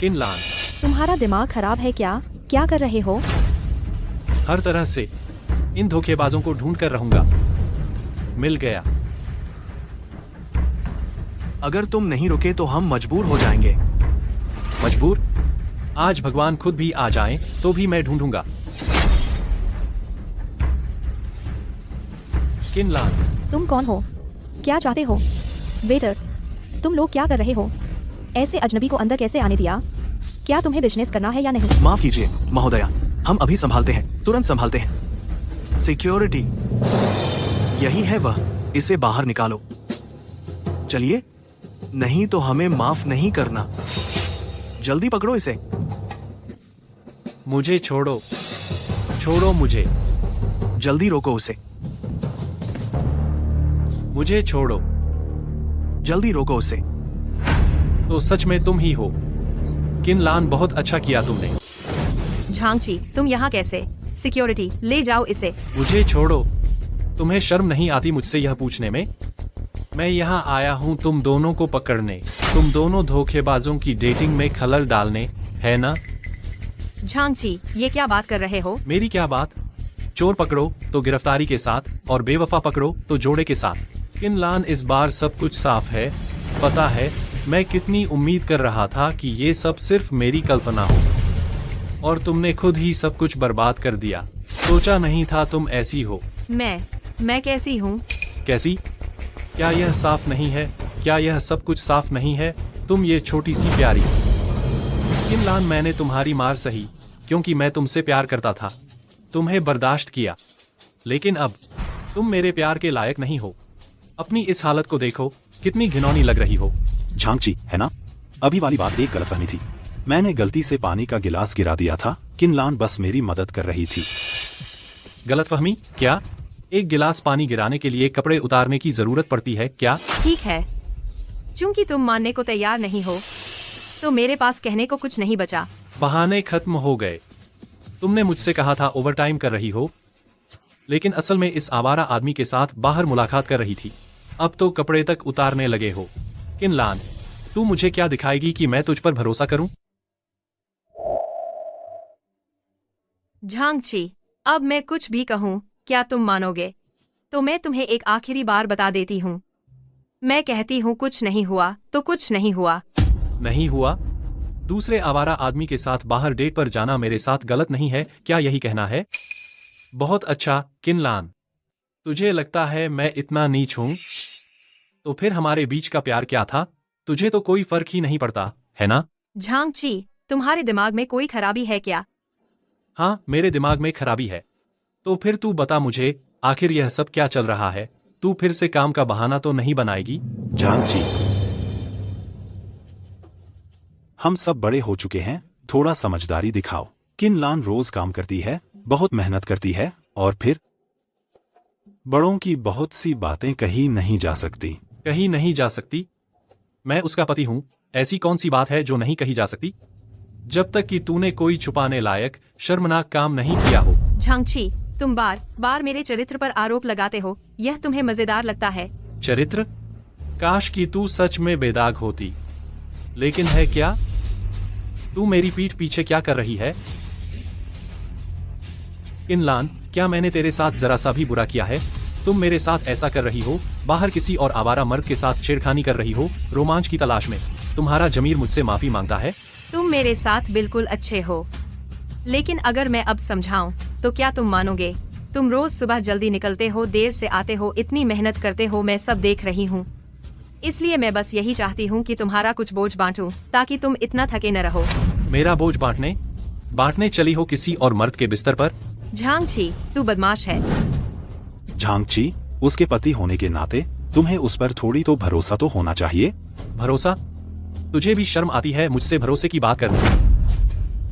किन लान, तुम्हारा दिमाग खराब है क्या? क्या कर रहे हो? हर तरह से इन धोखेबाजों को ढूंढ कर रहूंगा। मिल गया। अगर तुम नहीं रुके तो हम मजबूर हो जाएंगे। मजबूर? आज भगवान खुद भी आ जाएं, तो भी मैं ढूंढूंगा। किन लान, तुम कौन हो? क्या चाहते हो? वेटर, तुम लोग क्या कर रहे हो? ऐसे अजनबी को अंदर कैसे आने दिया? क्या तुम्हें बिजनेस करना है या नहीं? माफ कीजिए महोदया, हम अभी संभालते हैं, तुरंत संभालते हैं। सिक्योरिटी, यही है वह, इसे बाहर निकालो। चलिए, नहीं तो हमें माफ नहीं करना। जल्दी पकड़ो इसे। मुझे छोड़ो, छोड़ो मुझे, जल्दी रोको उसे, मुझे छोड़ो। जल्दी रोको उसे। तो सच में तुम ही हो। किन लान, बहुत अच्छा किया तुमने। झांगची, तुम यहाँ कैसे? सिक्योरिटी, ले जाओ इसे। मुझे छोड़ो। तुम्हें शर्म नहीं आती मुझसे यह पूछने में? मैं यहाँ आया हूँ तुम दोनों को पकड़ने, तुम दोनों धोखेबाजों की डेटिंग में खलल डालने, है ना? झांगची, ये क्या बात कर रहे हो? मेरी क्या बात? चोर पकड़ो तो गिरफ्तारी के साथ, और बेवफा पकड़ो तो जोड़े के साथ। किन लान, इस बार सब कुछ साफ है। पता है मैं कितनी उम्मीद कर रहा था कि ये सब सिर्फ मेरी कल्पना हो, और तुमने खुद ही सब कुछ बर्बाद कर दिया। सोचा नहीं था तुम ऐसी हो। मैं कैसी हूँ? कैसी? क्या यह साफ नहीं है? क्या यह सब कुछ साफ नहीं है? तुम ये छोटी सी प्यारी किनलान, मैंने तुम्हारी मार सही क्योंकि मैं तुमसे प्यार करता था, तुम्हें बर्दाश्त किया, लेकिन अब तुम मेरे प्यार के लायक नहीं हो। अपनी इस हालत को देखो, कितनी घिनौनी लग रही हो। झांगची, है ना? अभी वाली बात एक गलतफहमी थी। मैंने गलती से पानी का गिलास गिरा दिया था। किनलान बस मेरी मदद कर रही थी। गलतफहमी? क्या एक गिलास पानी गिराने के लिए कपड़े उतारने की जरूरत पड़ती है क्या? ठीक है, चूंकि तुम मानने को तैयार नहीं हो तो मेरे पास कहने को कुछ नहीं बचा। बहाने खत्म हो गए। तुमने मुझसे कहा था ओवरटाइम कर रही हो, लेकिन असल में इस आवारा आदमी के साथ बाहर मुलाकात कर रही थी। अब तो कपड़े तक उतारने लगे हो। किनलान, तू मुझे क्या दिखाएगी कि मैं तुझ पर भरोसा करूं? झांगची, अब मैं कुछ भी कहूँ क्या तुम मानोगे? तो मैं तुम्हें एक आखिरी बार बता देती हूँ। मैं कहती हूँ कुछ नहीं हुआ तो कुछ नहीं हुआ। नहीं हुआ? दूसरे आवारा आदमी के साथ बाहर डेट पर जाना मेरे साथ गलत नहीं है, क्या यही कहना है? बहुत अच्छा किनलान, तुझे लगता है मैं इतना नीच हूं? तो फिर हमारे बीच का प्यार क्या था? तुझे तो कोई फर्क ही नहीं पड़ता, है ना? झांगची, तुम्हारे दिमाग में कोई खराबी है क्या? हाँ, मेरे दिमाग में खराबी है। तो फिर तू बता मुझे, आखिर यह सब क्या चल रहा है? तू फिर से काम का बहाना तो नहीं बनाएगी? झांगची, हम सब बड़े हो चुके हैं, थोड़ा समझदारी दिखाओ। किनलान रोज काम करती है, बहुत मेहनत करती है, और फिर बड़ों की बहुत सी बातें कही नहीं जा सकती। कहीं नहीं जा सकती? मैं उसका पति हूं, ऐसी कौन सी बात है जो नहीं कही जा सकती? जब तक कि तूने कोई छुपाने लायक शर्मनाक काम नहीं किया हो। झांगची, तुम बार बार मेरे चरित्र पर आरोप लगाते हो, यह तुम्हें मजेदार लगता है? चरित्र? काश कि तू सच में बेदाग होती। लेकिन है क्या? तू मेरी पीठ पीछे क्या कर रही है? किनलान, क्या मैंने तेरे साथ जरा सा भी बुरा किया है? तुम मेरे साथ ऐसा कर रही हो, बाहर किसी और आवारा मर्द के साथ छेड़खानी कर रही हो, रोमांच की तलाश में। तुम्हारा जमीर मुझसे माफी मांगता है। तुम मेरे साथ बिल्कुल अच्छे हो, लेकिन अगर मैं अब समझाऊं तो क्या तुम मानोगे? तुम रोज सुबह जल्दी निकलते हो, देर से आते हो, इतनी मेहनत करते हो, मैं सब देख रही हूँ। इसलिए मैं बस यही चाहती हूँ कि तुम्हारा कुछ बोझ बांटूं, ताकि तुम इतना थके न रहो। मेरा बोझ बांटने चली हो किसी और मर्द के बिस्तर पर? झांगची, तू बदमाश है। झांगची, उसके पति होने के नाते तुम्हें उस पर थोड़ी तो भरोसा तो होना चाहिए। भरोसा? तुझे भी शर्म आती है मुझसे भरोसे की बात करने?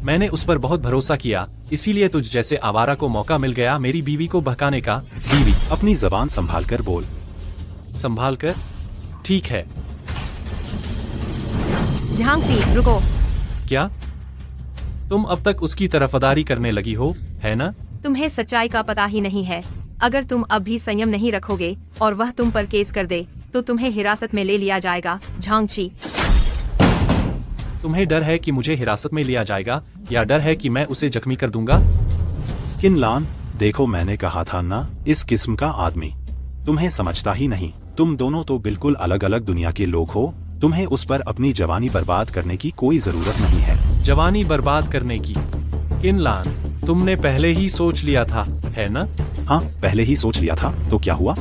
मैंने उस पर बहुत भरोसा किया, इसीलिए तुझ जैसे आवारा को मौका मिल गया मेरी बीवी को बहकाने का। बीवी? अपनी जबान संभाल कर बोल। संभाल कर? ठीक है। झांगची, रुको। क्या? तुम अब तक उसकी तरफदारी करने लगी हो, है ना? तुम्हें सच्चाई का पता ही नहीं है। अगर तुम अब भी संयम नहीं रखोगे और वह तुम पर केस कर दे तो तुम्हें हिरासत में ले लिया जाएगा। झांगची, तुम्हें डर है कि मुझे हिरासत में लिया जाएगा, या डर है कि मैं उसे जख्मी कर दूंगा? किनलान, देखो मैंने कहा था ना, इस किस्म का आदमी तुम्हें समझता ही नहीं। तुम दोनों तो बिल्कुल अलग अलग दुनिया के लोग हो। तुम्हें उस पर अपनी जवानी बर्बाद करने की कोई जरूरत नहीं है। जवानी बर्बाद करने की? किनलान, तुमने पहले ही सोच लिया था, है ना? हाँ, पहले ही सोच लिया था, तो क्या हुआ?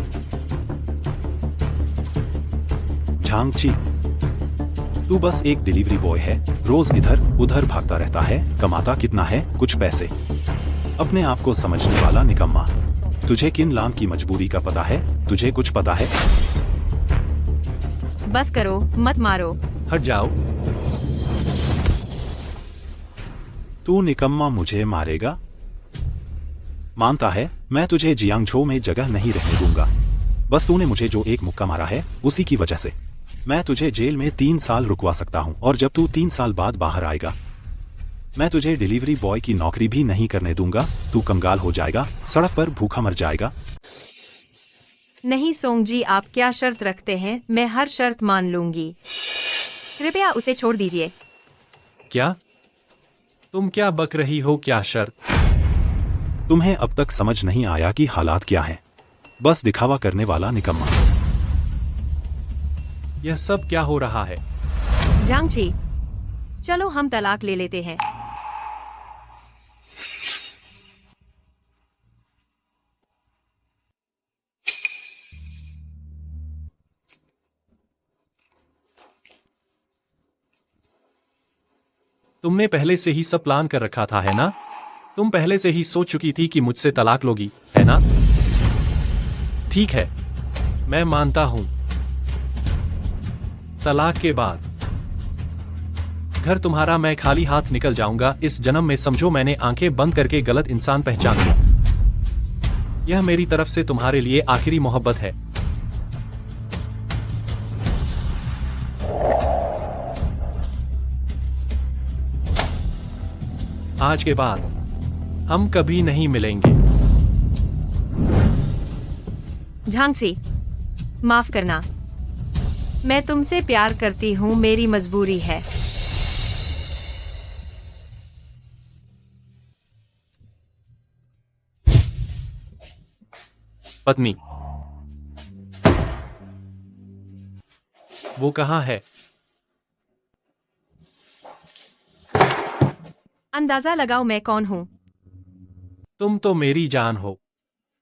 झांगची, तू बस एक डिलीवरी बॉय है, रोज इधर उधर भागता रहता है, कमाता कितना है? कुछ पैसे। अपने आप को समझने वाला निकम्मा। तुझे किनलान की मजबूरी का पता है? तुझे कुछ पता है? बस करो, मत मारो। हट जाओ। तू निकम्मा मुझे मारेगा? मानता है, मैं तुझे जियांगझो में जगह नहीं रहने दूंगा। बस तूने मुझे जो एक मुक्का मारा है, उसी की वजह से मैं तुझे जेल में 3 साल रुकवा सकता हूँ, और जब तू 3 साल बाद बाहर आएगा, मैं तुझे डिलीवरी बॉय की नौकरी भी नहीं करने दूंगा। तू कंगाल हो जाएगा, सड़क पर भूखा मर जाएगा। नहीं सोंगजी, आप क्या शर्त रखते हैं? मैं हर शर्त मान लूंगी। कृपया उसे छोड़ दीजिए। क्या? तुम क्या बक रही हो? क्या शर्त? तुम्हें अब तक समझ नहीं आया कि हालात क्या हैं? बस दिखावा करने वाला निकम्मा। यह सब क्या हो रहा है? झांगची, चलो हम तलाक ले लेते हैं। तुमने पहले से ही सब प्लान कर रखा था, है ना? तुम पहले से ही सोच चुकी थी कि मुझसे तलाक लोगी, है ना? ठीक है, मैं मानता हूं। तलाक के बाद घर तुम्हारा, मैं खाली हाथ निकल जाऊंगा इस जन्म में। समझो मैंने आंखें बंद करके गलत इंसान पहचान लिया। यह मेरी तरफ से तुम्हारे लिए आखिरी मोहब्बत है। आज के बाद हम कभी नहीं मिलेंगे। झांसी, माफ करना, मैं तुमसे प्यार करती हूँ, मेरी मजबूरी है। पत्नी, वो कहाँ है? अंदाजा लगाओ मैं कौन हूँ। तुम तो मेरी जान हो।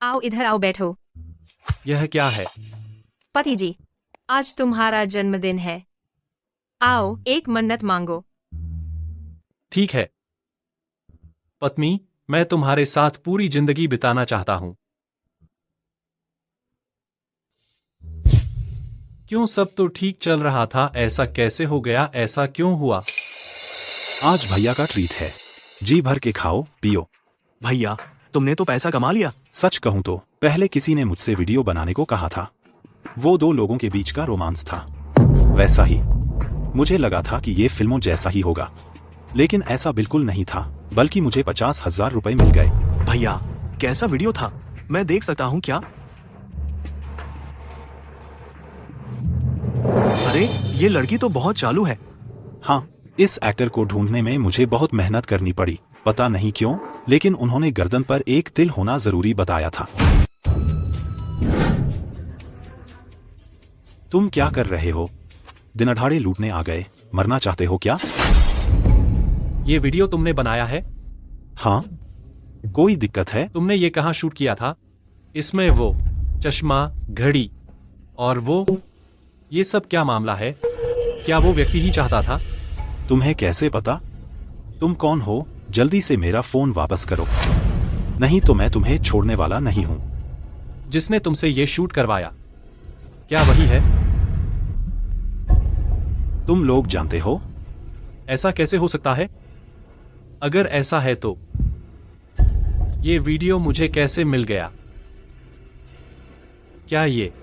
आओ इधर आओ, बैठो। यह क्या है? पति जी, आज तुम्हारा जन्मदिन है। आओ एक मन्नत मांगो। ठीक है पत्नी, मैं तुम्हारे साथ पूरी जिंदगी बिताना चाहता हूं। क्यों, सब तो ठीक चल रहा था, ऐसा कैसे हो गया? ऐसा क्यों हुआ? आज भैया का ट्रीट है, जी भर के खाओ पियो। भैया, तुमने तो पैसा कमा लिया। सच कहूं तो पहले किसी ने मुझसे वीडियो बनाने को कहा था। वो दो लोगों के बीच का रोमांस था। वैसा ही मुझे लगा था कि ये फिल्मों जैसा ही होगा, लेकिन ऐसा बिल्कुल नहीं था, बल्कि मुझे 50,000 रुपए मिल गए। भैया, कैसा वीडियो था? मैं देख सकता हूँ क्या? अरे, ये लड़की तो बहुत चालू है। हाँ, इस एक्टर को ढूंढने में मुझे बहुत मेहनत करनी पड़ी, पता नहीं क्यों, लेकिन उन्होंने गर्दन पर एक तिल होना जरूरी बताया था। तुम क्या कर रहे हो? दिनदहाड़े लूटने आ गए? मरना चाहते हो क्या? ये वीडियो तुमने बनाया है? हाँ, कोई दिक्कत है? तुमने ये कहाँ शूट किया था? इसमें वो चश्मा, घड़ी और वो, ये सब क्या मामला है? क्या वो व्यक्ति ही चाहता था? तुम्हें कैसे पता? तुम कौन हो? जल्दी से मेरा फोन वापस करो, नहीं तो मैं तुम्हें छोड़ने वाला नहीं हूं। जिसने तुमसे ये शूट करवाया, क्या वही है? तुम लोग जानते हो? ऐसा कैसे हो सकता है? अगर ऐसा है तो ये वीडियो मुझे कैसे मिल गया? क्या ये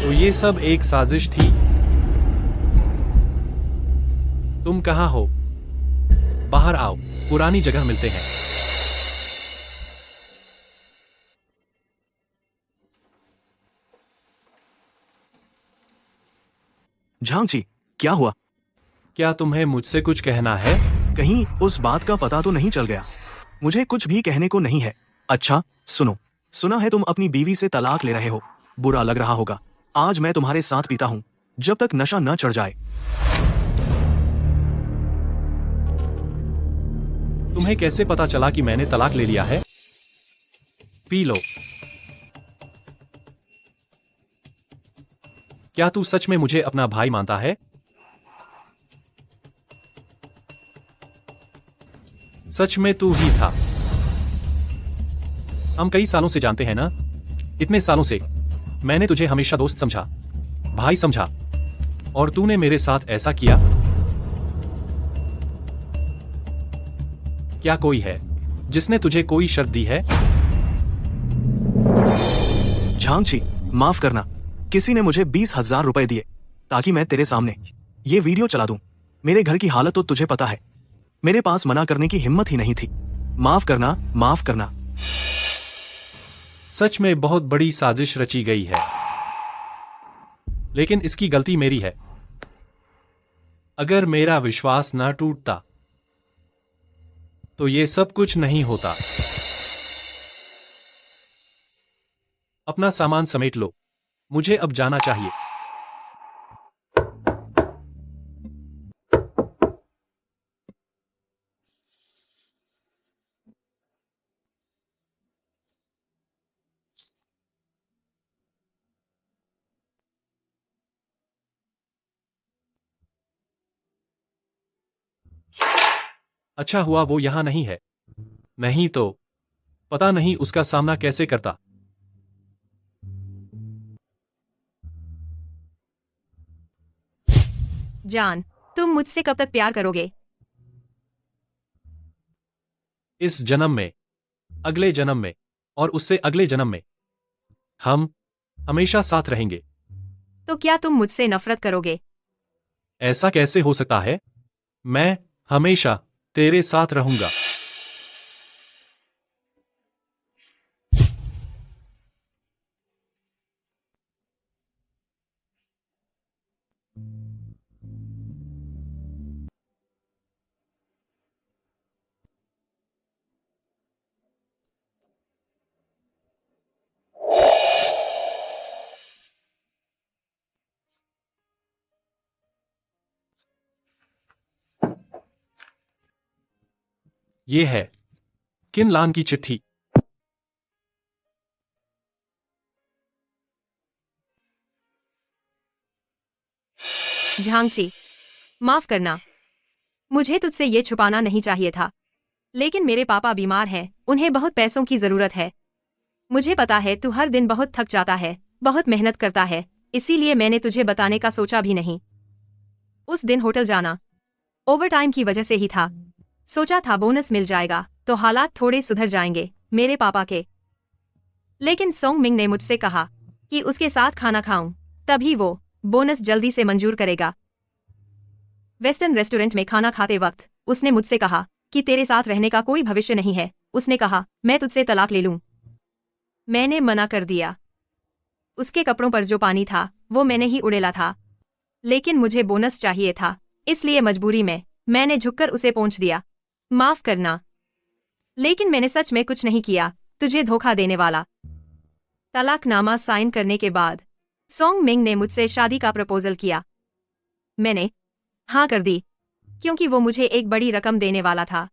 तो ये सब एक साजिश थी? तुम कहाँ हो? बाहर आओ, पुरानी जगह मिलते हैं। झांगची, क्या हुआ? क्या तुम्हें मुझसे कुछ कहना है? कहीं उस बात का पता तो नहीं चल गया? मुझे कुछ भी कहने को नहीं है। अच्छा, सुनो, सुना है तुम अपनी बीवी से तलाक ले रहे हो। बुरा लग रहा होगा। आज मैं तुम्हारे साथ पीता हूँ, जब तक नशा न चढ़ जाए। तुम्हें कैसे पता चला कि मैंने तलाक ले लिया है? P low. क्या तू सच में मुझे अपना भाई मानता है? सच में तू ही था। हम कई सालों से जानते हैं ना? इतने सालों से मैंने तुझे हमेशा दोस्त समझा, भाई समझा, और तूने मेरे साथ ऐसा किया। क्या कोई है जिसने तुझे कोई शर्त दी है? झांगची, माफ करना, किसी ने मुझे 20,000 रुपए दिए ताकि मैं तेरे सामने ये वीडियो चला दूं। मेरे घर की हालत तो तुझे पता है, मेरे पास मना करने की हिम्मत ही नहीं थी। माफ करना, माफ करना। सच में बहुत बड़ी साजिश रची गई है, लेकिन इसकी गलती मेरी है। अगर मेरा विश्वास ना टूटता तो ये सब कुछ नहीं होता। अपना सामान समेट लो, मुझे अब जाना चाहिए। अच्छा हुआ वो यहाँ नहीं है, नहीं तो पता नहीं उसका सामना कैसे करता। जान, तुम मुझसे कब तक प्यार करोगे? इस जन्म में, अगले जन्म में और उससे अगले जन्म में हम हमेशा साथ रहेंगे। तो क्या तुम मुझसे नफरत करोगे? ऐसा कैसे हो सकता है? मैं हमेशा तेरे साथ रहूंगा। ये है किनलान की चिट्ठी। झांगची, माफ करना, मुझे तुझसे ये छुपाना नहीं चाहिए था, लेकिन मेरे पापा बीमार हैं, उन्हें बहुत पैसों की जरूरत है। मुझे पता है तू हर दिन बहुत थक जाता है, बहुत मेहनत करता है, इसीलिए मैंने तुझे बताने का सोचा भी नहीं। उस दिन होटल जाना ओवरटाइम की वजह से ही था। सोचा था बोनस मिल जाएगा तो हालात थोड़े सुधर जाएंगे मेरे पापा के। लेकिन सोंग मिंग ने मुझसे कहा कि उसके साथ खाना खाऊं, तभी वो बोनस जल्दी से मंजूर करेगा। वेस्टर्न रेस्टोरेंट में खाना खाते वक्त उसने मुझसे कहा कि तेरे साथ रहने का कोई भविष्य नहीं है। उसने कहा मैं तुझसे तलाक ले लूं। मैंने मना कर दिया। उसके कपड़ों पर जो पानी था वो मैंने ही उड़ेला था, लेकिन मुझे बोनस चाहिए था, इसलिए मजबूरी में मैंने झुककर उसे पहुंच दिया। माफ करना, लेकिन मैंने सच में कुछ नहीं किया, तुझे धोखा देने वाला। तलाकनामा साइन करने के बाद सोंग मिंग ने मुझसे शादी का प्रपोजल किया। मैंने हाँ कर दी, क्योंकि वो मुझे एक बड़ी रकम देने वाला था।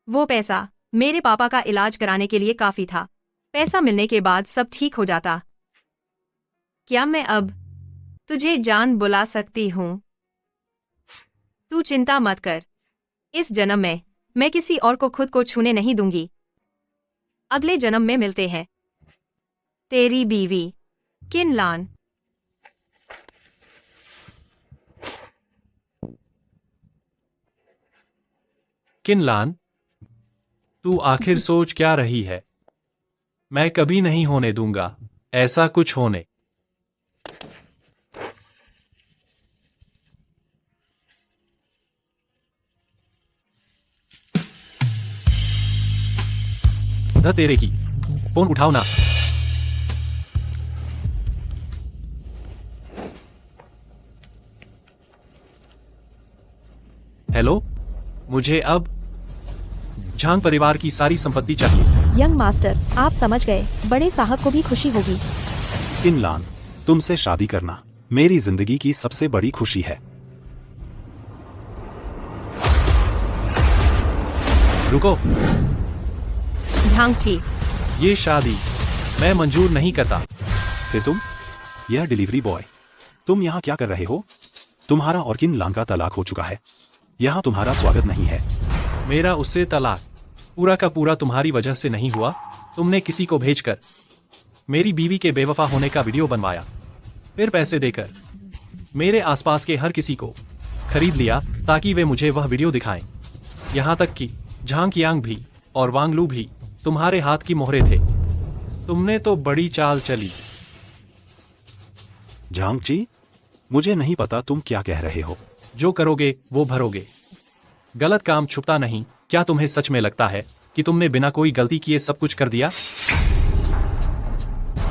वो पैसा मेरे पापा का इलाज कराने के लिए काफी था। पैसा मिलने के बाद सब ठीक हो जाता। क्या मैं अब तुझे जान बुला सकती हूं? तू चिंता मत कर, इस जन्म में मैं किसी और को खुद को छूने नहीं दूंगी। अगले जन्म में मिलते हैं। तेरी बीवी किनलान। किनलान, तू आखिर सोच क्या रही है? मैं कभी नहीं होने दूंगा ऐसा कुछ होने। तेरे की फोन उठाओ ना। हेलो, मुझे अब झांग परिवार की सारी संपत्ति चाहिए। यंग मास्टर, आप समझ गए, बड़े साहब को भी खुशी होगी। किनलान, तुमसे शादी करना मेरी जिंदगी की सबसे बड़ी खुशी है। रुको, झांगची, ये शादी मैं मंजूर नहीं करता। फिर तुम, यह डिलीवरी बॉय, तुम यहाँ क्या कर रहे हो? तुम्हारा और किनलान का तलाक हो चुका है, यहाँ तुम्हारा स्वागत नहीं है। मेरा उससे तलाक पूरा का पूरा तुम्हारी वजह से नहीं हुआ। तुमने किसी को भेजकर मेरी बीवी के बेवफा होने का वीडियो बनवाया, फिर पैसे देकर मेरे आसपास के हर किसी को खरीद लिया ताकि वे मुझे वह वीडियो दिखाएं। यहाँ तक कि झांग कियांग भी और वांगलू भी तुम्हारे हाथ की मोहरे थे। तुमने तो बड़ी चाल चली। झांगची, मुझे नहीं पता तुम क्या कह रहे हो। जो करोगे वो भरोगे। गलत काम छुपता नहीं। क्या तुम्हें सच में लगता है कि तुमने बिना कोई गलती किए सब कुछ कर दिया?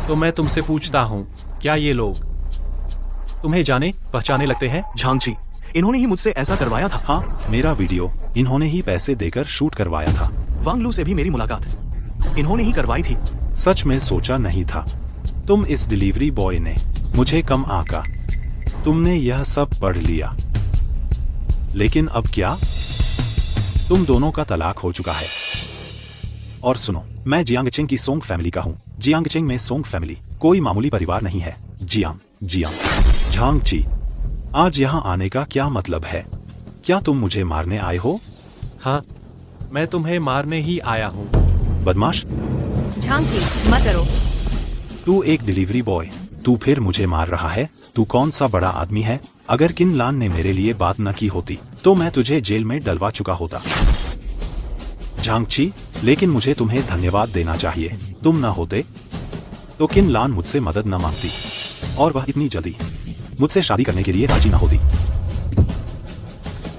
तो मैं तुमसे पूछता हूँ, क्या ये लोग तुम्हें जाने पहचाने लगते हैं? झांगची, इन्होंने ही मुझसे ऐसा करवाया था। हाँ, मेरा वीडियो इन्होंने ही पैसे देकर शूट करवाया था। वांगलू से भी मेरी मुलाकात इन्होंने ही करवाई थी। सच में सोचा नहीं था। तुम इस डिलीवरी बॉय ने मुझे कम आका। तुमने यह सब पढ़ लिया, लेकिन अब क्या? तुम दोनों का तलाक हो चुका है। और सुनो, मैं जियांगचेंग की सोंग फैमिली का हूँ। जियांगचेंग में सोंग फैमिली कोई मामूली परिवार नहीं है। जियांग, झांगची, आज यहाँ आने का क्या मतलब है? क्या तुम मुझे मारने आए हो? हाँ, मैं तुम्हें मारने ही आया हूँ। बदमाश, झांगची, मत करो। तू एक डिलीवरी बॉय, तू फिर मुझे मार रहा है। तू कौन सा बड़ा आदमी है? अगर किनलान ने मेरे लिए बात न की होती तो मैं तुझे जेल में डलवा चुका होता। झांगची, लेकिन मुझे तुम्हें धन्यवाद देना चाहिए। तुम न होते तो किनलान मुझसे मदद न मांगती और वह इतनी जल्दी मुझसे शादी करने के लिए राजी न होती।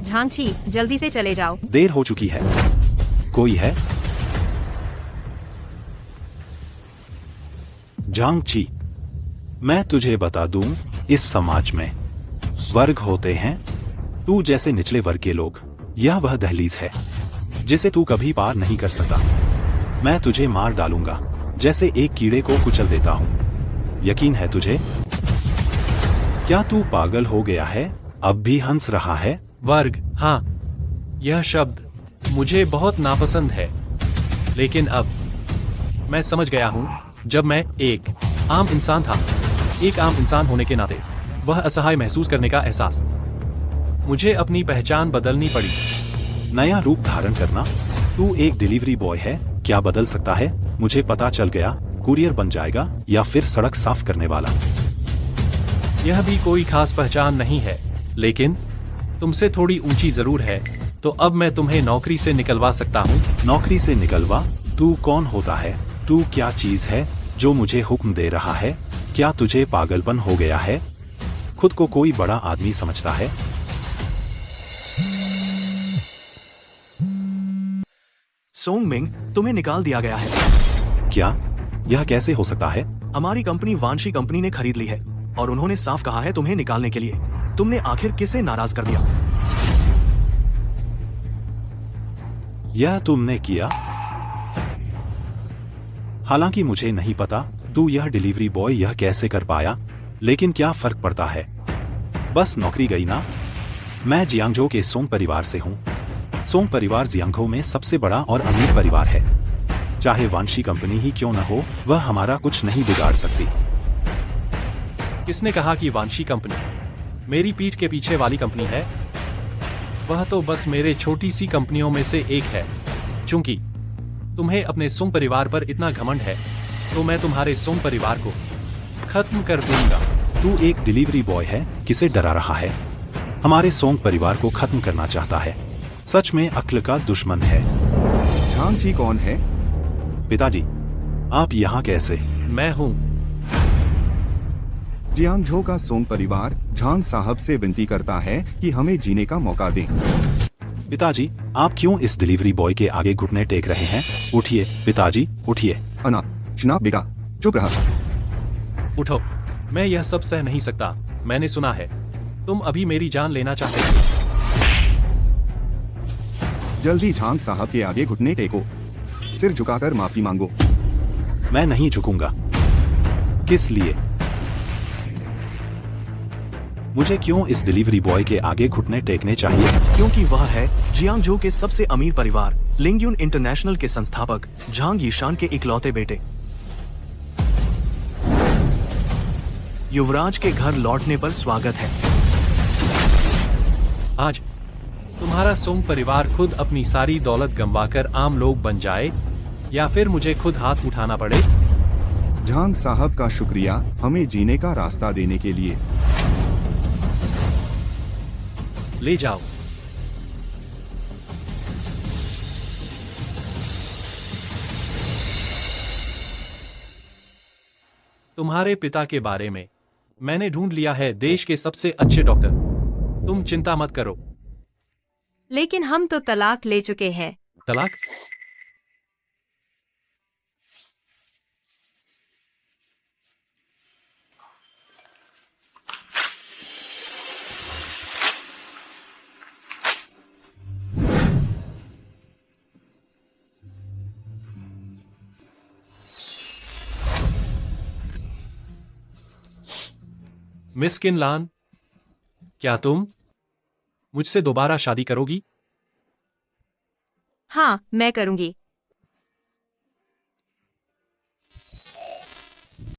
झांगची, जल्दी से चले जाओ। देर हो चुकी है। कोई है? झांगची, मैं तुझे बता दूं, इस समाज में वर्ग होते हैं। तू जैसे निचले वर्ग के लोग, यह वह दहलीज है जिसे तू कभी पार नहीं कर सकता। मैं तुझे मार डालूंगा जैसे एक कीड़े को कुचल देता हूं। यकीन है तुझे? क्या तू पागल हो गया है? अब भी हंस रहा है? वर्ग, हाँ, यह शब्द मुझे बहुत नापसंद है, लेकिन अब मैं समझ गया हूँ। जब मैं एक आम इंसान था, एक आम इंसान होने के नाते वह असहाय महसूस करने का एहसास, मुझे अपनी पहचान बदलनी पड़ी। नया रूप धारण करना। तू एक डिलीवरी बॉय है, क्या बदल सकता है? मुझे पता चल गया, कुरियर बन जाएगा या फिर सड़क साफ करने वाला। यह भी कोई खास पहचान नहीं है, लेकिन तुमसे थोड़ी ऊंची जरूर है, तो अब मैं तुम्हें नौकरी से निकलवा सकता हूँ। नौकरी से निकलवा? तू कौन होता है? तू क्या चीज है जो मुझे हुक्म दे रहा है? क्या तुझे पागलपन हो गया है? खुद को कोई बड़ा आदमी समझता है? सोंगमिंग, तुम्हें निकाल दिया गया है। क्या? यह कैसे हो सकता है? हमारी कंपनी वांशी कंपनी ने खरीद ली है और उन्होंने साफ कहा है तुम्हें निकालने के लिए। तुमने आखिर किसे नाराज कर दिया? यह तुमने किया? हालांकि मुझे नहीं पता तू यह डिलीवरी बॉय यह कैसे कर पाया, लेकिन क्या फर्क पड़ता है? बस नौकरी गई ना। मैं जियांगझो के सोंग परिवार से हूँ। सोंग परिवार जियांगझो में सबसे बड़ा और अमीर परिवार है। चाहे वांशी कंपनी ही क्यों न हो, वह हमारा कुछ नहीं बिगाड़ सकती। किसने कहा कि वांशी कंपनी मेरी पीठ के पीछे वाली कंपनी है? वह तो बस मेरे छोटी सी कंपनियों में से एक है। चूंकि तुम्हें अपने सोंग परिवार पर इतना घमंड है, तो मैं तुम्हारे सोंग परिवार को खत्म कर दूंगा। तू एक डिलीवरी बॉय है, किसे डरा रहा है? हमारे सोंग परिवार को खत्म करना चाहता है। सच में अक्ल का दुश्मन है। झांगची कौन है? पिताजी, आप यहाँ कैसे? मैं हूँ। जियांगझो का सोंग परिवार झांग साहब से विनती करता है कि हमें जीने का मौका दें। पिताजी, आप क्यों इस डिलीवरी बॉय के आगे घुटने टेक रहे हैं? उठिए पिताजी, उठिए। अनाप बेटा, चुप रहा। उठो, मैं यह सब सह नहीं सकता। मैंने सुना है तुम अभी मेरी जान लेना चाहते थे। जल्दी झांग साहब के आगे घुटने टेको, सिर झुकाकर माफी मांगो। मैं नहीं झुकूंगा। किस लिए? मुझे क्यों इस डिलीवरी बॉय के आगे घुटने टेकने चाहिए? क्योंकि वह है जियांगझो के सबसे अमीर परिवार लिंगयुन इंटरनेशनल के संस्थापक झांग यीशान के इकलौते बेटे। युवराज के घर लौटने पर स्वागत है। आज तुम्हारा सोंग परिवार खुद अपनी सारी दौलत गंवाकर आम लोग बन जाए, या फिर मुझे खुद हाथ उठाना पड़े। झांग साहब का शुक्रिया हमें जीने का रास्ता देने के लिए। ले जाओ। तुम्हारे पिता के बारे में मैंने ढूंढ लिया है देश के सबसे अच्छे डॉक्टर। तुम चिंता मत करो। लेकिन हम तो तलाक ले चुके हैं। तलाक? मिस किनलान, क्या तुम मुझसे दोबारा शादी करोगी? हाँ, मैं करूंगी।